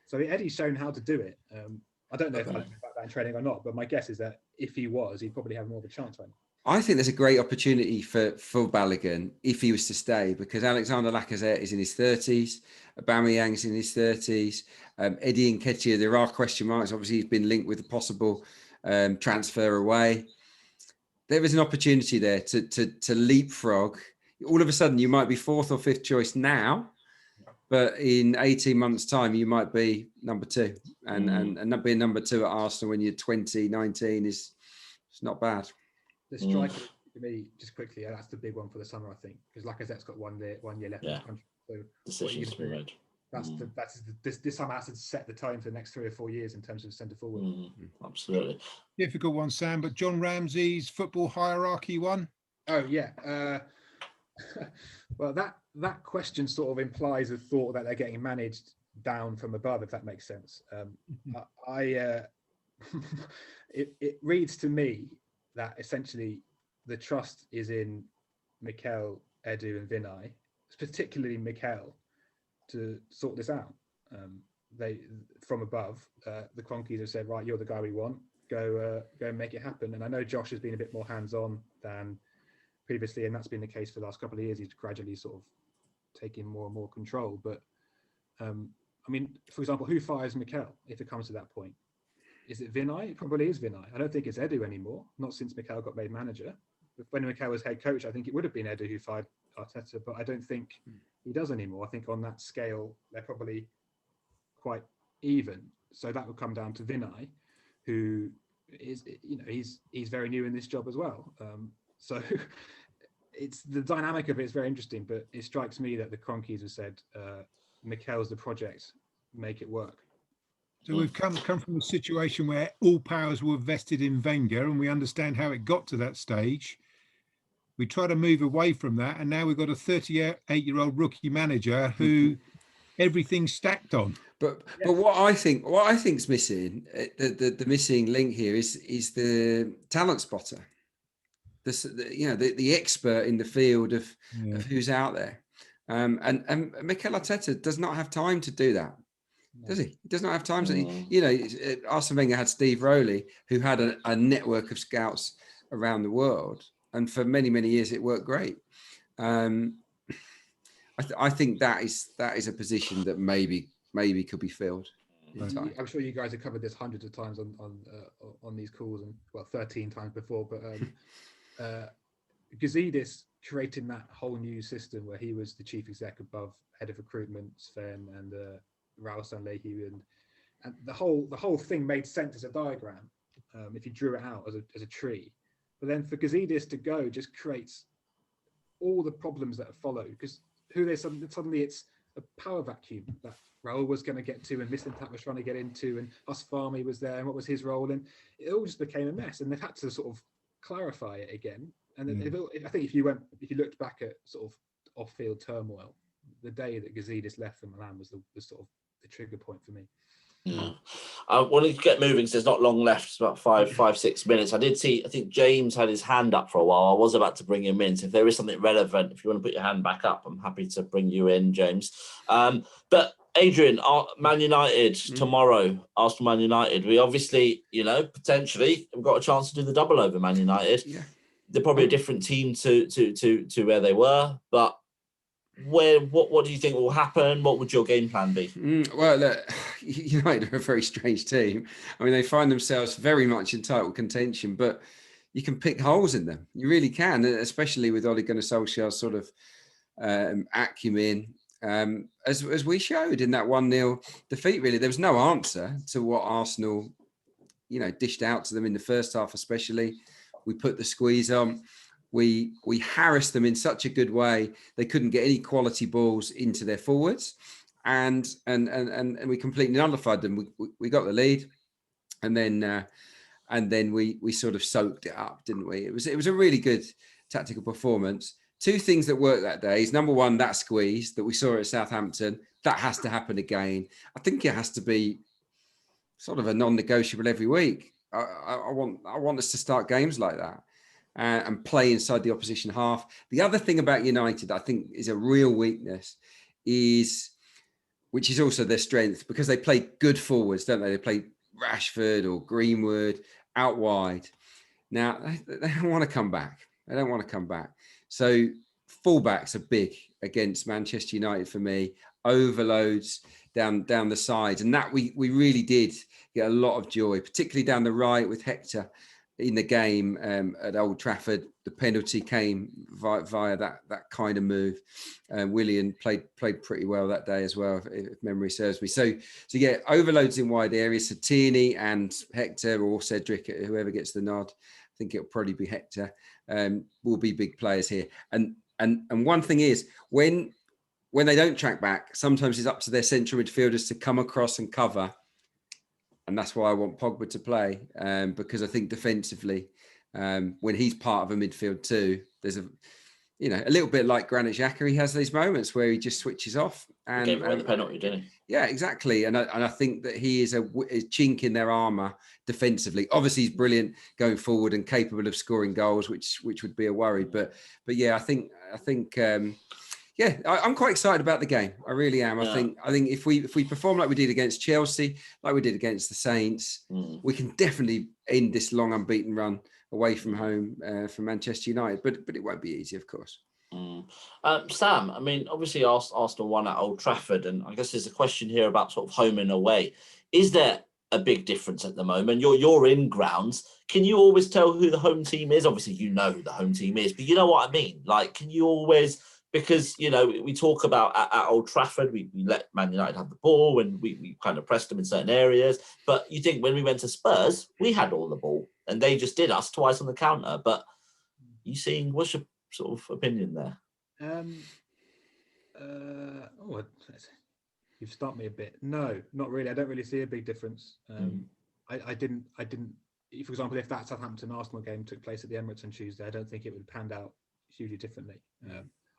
So Eddie's shown how to do it. I don't know if I know about that in training or not, but my guess is that if he was, he'd probably have more of a chance right now. I think there's a great opportunity for Balogun if he was to stay, because Alexander Lacazette is in his 30s, Aubameyang's in his 30s, Eddie Nketiah, there are question marks. Obviously, he's been linked with a possible transfer away. There is an opportunity there to leapfrog. All of a sudden, you might be 4th or 5th choice now, but in 18 months' time, you might be number 2. And not being number 2 at Arsenal when you're 20, 19 is not bad. The striker, for me, just quickly, that's the big one for the summer, I think, because Lacazette's got 1 year left in his contract. So decisions to be made. This summer has to set the tone for the next 3 or 4 years in terms of centre forward. Absolutely. Difficult one, Sam, but John Ramsey's football hierarchy one. Oh yeah. Well, that question sort of implies a thought that they're getting managed down from above, if that makes sense. It reads to me that essentially the trust is in Mikel, Edu and Vinay, particularly Mikel, to sort this out. They from above, the Cronkies have said, right, you're the guy we want, go and make it happen. And I know Josh has been a bit more hands-on than previously, and that's been the case for the last couple of years. He's gradually sort of taking more and more control. But I mean, for example, who fires Mikel if it comes to that point? Is it Vinay? It probably is Vinay. I don't think it's Edu anymore, not since Mikel got made manager. But when Mikel was head coach, I think it would have been Edu who fired Arteta, but I don't think he does anymore. I think on that scale, they're probably quite even. So that would come down to Vinay, who is, he's very new in this job as well. So it's the dynamic of it is very interesting, but it strikes me that the Cronkies have said, Mikel's the project, make it work. So we've come from a situation where all powers were vested in Wenger, and we understand how it got to that stage. We try to move away from that, and now we've got a 38-year-old rookie manager who everything's stacked on. But what I think's missing, the missing link here is the talent spotter, the expert in the field of who's out there, and Mikel Arteta does not have time to do that. Does he? He does not have time. Arsene Wenger had Steve Rowley, who had a network of scouts around the world, and for many, many years it worked great. I think that is a position that maybe could be filled. I'm sure you guys have covered this hundreds of times on these calls, and 13 times before. But Gazidis creating that whole new system where he was the chief exec above head of recruitment, Sven, and Raul Sanlehi, and the whole thing made sense as a diagram if you drew it out as a tree. But then for Gazidis to go just creates all the problems that have followed, because suddenly it's a power vacuum that Raul was going to get to, and Mislintat was trying to get into, and Asfami was there, and what was his role, and it all just became a mess, and they've had to sort of clarify it again. And then I think if you looked back at sort of off-field turmoil, the day that Gazidis left for Milan was the sort of the trigger point for me. Yeah. I wanted to get moving, so there's not long left. It's about 5-6 minutes. I think James had his hand up for a while. I was about to bring him in. So if there is something relevant, if you want to put your hand back up, I'm happy to bring you in, James. But Adrian, Man United tomorrow, Arsenal Man United. We obviously, potentially have got a chance to do the double over Man United. Yeah. They're probably a different team to where they were, but what do you think will happen? What would your game plan be? Well, look, United are a very strange team. I mean, they find themselves very much in title contention, but you can pick holes in them. You really can, especially with Ole Gunnar Solskjaer's sort of acumen. As we showed in that 1-0 defeat, really, there was no answer to what Arsenal, dished out to them in the first half, especially. We put the squeeze on. We harassed them in such a good way, they couldn't get any quality balls into their forwards. and we completely nullified them. We got the lead, and then we sort of soaked it up, didn't we? It was a really good tactical performance. Two things that worked that day is, number one, that squeeze that we saw at Southampton, that has to happen again. I think it has to be sort of a non-negotiable every week. I want us to start games like that and play inside the opposition half. The other thing about United, I think, is a real weakness, which is also their strength, because they play good forwards, don't they? They play Rashford or Greenwood out wide. Now, they don't want to come back. They don't want to come back. So fullbacks are big against Manchester United for me. Overloads down the sides. And that we really did get a lot of joy, particularly down the right with Hector in the game at Old Trafford. The penalty came via that kind of move. Willian played pretty well that day as well, if memory serves me. So yeah, overloads in wide areas. So Tierney and Hector, or Cedric, whoever gets the nod, I think it'll probably be Hector, will be big players here. And one thing is, when they don't track back, sometimes it's up to their central midfielders to come across and cover. And that's why I want Pogba to play, because I think defensively, when he's part of a midfield too, there's a little bit like Granit Xhaka, he has these moments where he just switches off. And gave away the penalty, didn't he? Yeah, exactly. And I think that he is a chink in their armour defensively. Obviously, he's brilliant going forward and capable of scoring goals, which would be a worry. But yeah, I think. Yeah, I'm quite excited about the game. I really am. Yeah. I think if we perform like we did against Chelsea, like we did against the Saints, we can definitely end this long unbeaten run away from home from Manchester United. But it won't be easy, of course. Sam, I mean, obviously Arsenal won at Old Trafford, and I guess there's a question here about sort of home and away. Is there a big difference at the moment? You're in grounds. Can you always tell who the home team is? Obviously, you know who the home team is, but you know what I mean? Like, can you always... Because, we talk about at Old Trafford, we let Man United have the ball and we kind of pressed them in certain areas. But you think when we went to Spurs, we had all the ball and they just did us twice on the counter. But what's your sort of opinion there? You've stumped me a bit. No, not really. I don't really see a big difference. I didn't. For example, if that Southampton Arsenal game took place at the Emirates on Tuesday, I don't think it would have panned out hugely differently.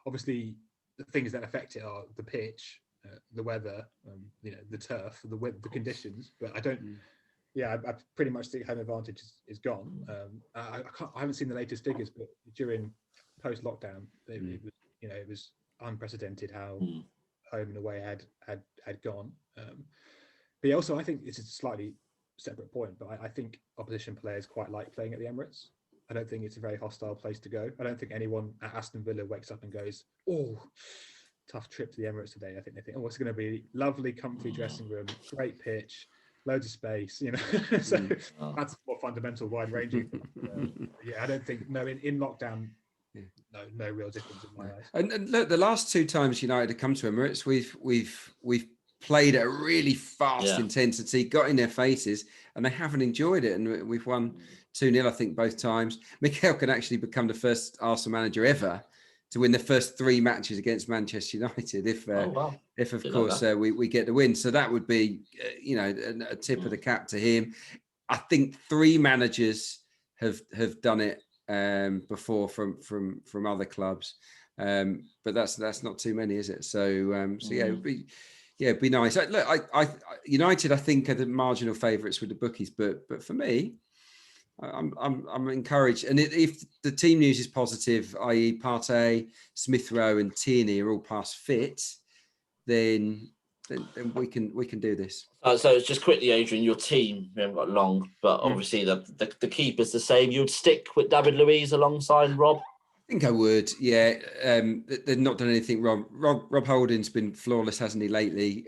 Obviously, the things that affect it are the pitch, the weather, the turf, the conditions. But I don't. I pretty much think home advantage is gone. I haven't seen the latest figures, but during post lockdown, it was unprecedented how home and away had gone. But yeah, also I think it's a slightly separate point, but I think opposition players quite like playing at the Emirates. I don't think it's a very hostile place to go. I don't think anyone at Aston Villa wakes up and goes, "Oh, tough trip to the Emirates today." I think they think, "Oh, it's going to be lovely, comfy dressing room, great pitch, loads of space." So that's more fundamental, wide-ranging. I don't think in lockdown. No real difference in my eyes. And look, the last two times United have come to Emirates, we've played at a really fast intensity, got in their faces, and they haven't enjoyed it. And we've won 2-0, I think, both times. Mikel can actually become the first Arsenal manager ever to win the first 3 matches against Manchester United, if of course we get the win. So that would be, a tip of the cap to him. I think 3 managers have done it before from other clubs, but that's not too many, is it? So it'd be nice. Look, I United, I think, are the marginal favourites with the bookies, but for me, I'm encouraged. And if the team news is positive, i.e. Partey, Smith Rowe and Tierney are all past fit, then we can do this. So it's just quickly, Adrian, your team, we haven't got long, but obviously the keeper's the same. You'd stick with David Luiz alongside Rob? I think I would, yeah. They've not done anything wrong. Rob Holding's been flawless, hasn't he, lately?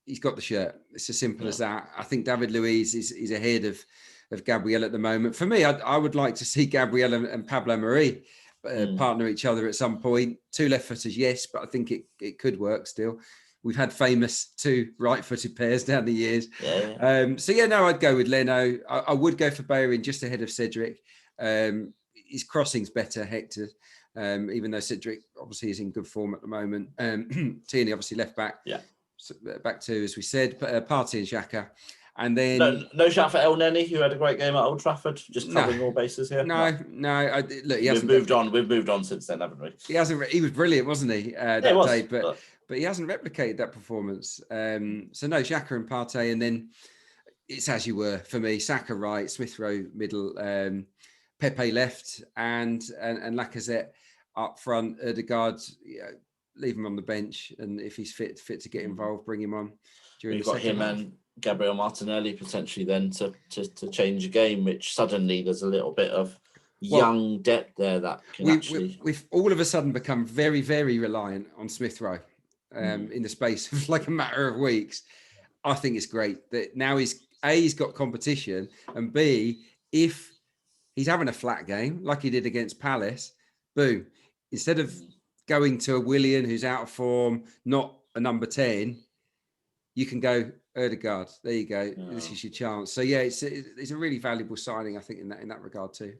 He's got the shirt. It's as simple as that. I think David Luiz is ahead of Gabriel at the moment. For me, I would like to see Gabriel and Pablo Mari partner each other at some point. 2 left-footers, yes, but I think it could work still. We've had famous 2 right-footed pairs down the years. I'd go with Leno. I would go for Bellerin just ahead of Cedric. His crossing's better, Hector, even though Cedric obviously is in good form at the moment. Tierney, obviously left back. Yeah. Back to, as we said, Partey and Xhaka. And then no shout for El Neni, who had a great game at Old Trafford. Just covering all bases here. No. Look, he hasn't moved on. We've moved on since then, haven't we? He hasn't. He was brilliant, wasn't he? That day, but he hasn't replicated that performance. So no, Xhaka and Partey, and then it's as you were for me. Saka right, Smith Rowe middle, Pepe left, and Lacazette up front. Odegaard, leave him on the bench, and if he's fit to get involved, bring him on. We've got him and Gabriel Martinelli potentially then to change the game, which suddenly there's a little bit of young depth there that can we've all of a sudden become very, very reliant on Smith Rowe in the space of like a matter of weeks. I think it's great that now he's got competition, and B, if he's having a flat game like he did against Palace, boom, instead of going to a Willian who's out of form, not a number 10, you can go Odegaard. There you go. Oh. This is your chance. So yeah, it's a really valuable signing, I think, in that regard too.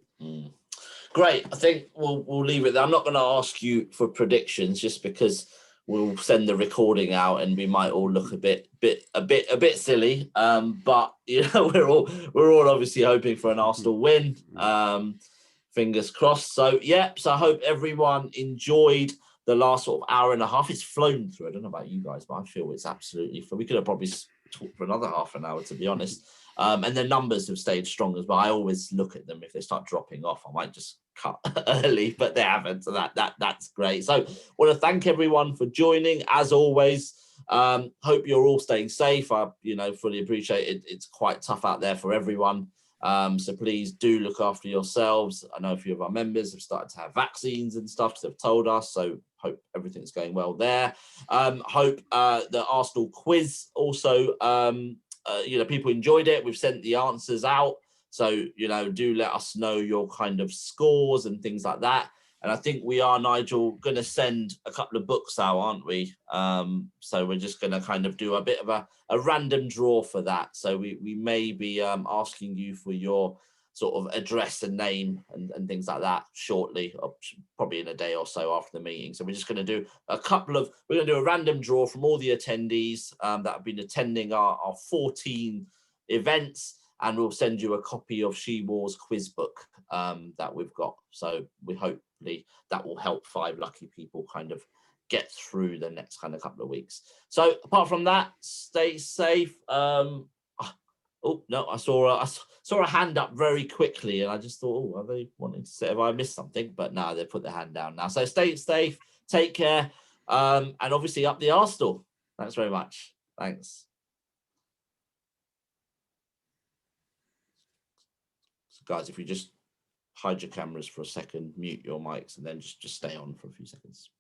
Great. I think we'll leave it there. I'm not going to ask you for predictions just because we'll send the recording out and we might all look a bit silly. But you know, we're all obviously hoping for an Arsenal win. Fingers crossed. So yeah. So I hope everyone enjoyed the last sort of hour and a half. It's flown through. I don't know about you guys, but I feel it's absolutely fun. We could have probably talked for another half an hour, to be honest. And the numbers have stayed strong as well. I always look at them. If they start dropping off, I might just cut early, but they haven't. So that's great. So I want to thank everyone for joining. As always, hope you're all staying safe. I fully appreciate it. It's quite tough out there for everyone. So please do look after yourselves. I know a few of our members have started to have vaccines and stuff, so they've told us. So hope everything's going well there. Hope the Arsenal quiz also, people enjoyed it. We've sent the answers out. So, do let us know your kind of scores and things like that. And I think we are, Nigel, going to send a couple of books out, aren't we? So we're just going to kind of do a bit of a random draw for that. So we may be asking you for your sort of address and name and things like that shortly, or probably in a day or so after the meeting. So we're just going to do we're going to do a random draw from all the attendees that have been attending our 14 events. And we'll send you a copy of She War's quiz book that we've got. So we hopefully that will help 5 lucky people kind of get through the next kind of couple of weeks. So apart from that, stay safe. Oh no, I saw a hand up very quickly, and I just thought, are they wanting to say have I missed something? But no, they put their hand down now. So stay safe, take care, and obviously up the Arsenal. Thanks very much. Thanks. Guys, if you just hide your cameras for a second, mute your mics, and then just stay on for a few seconds.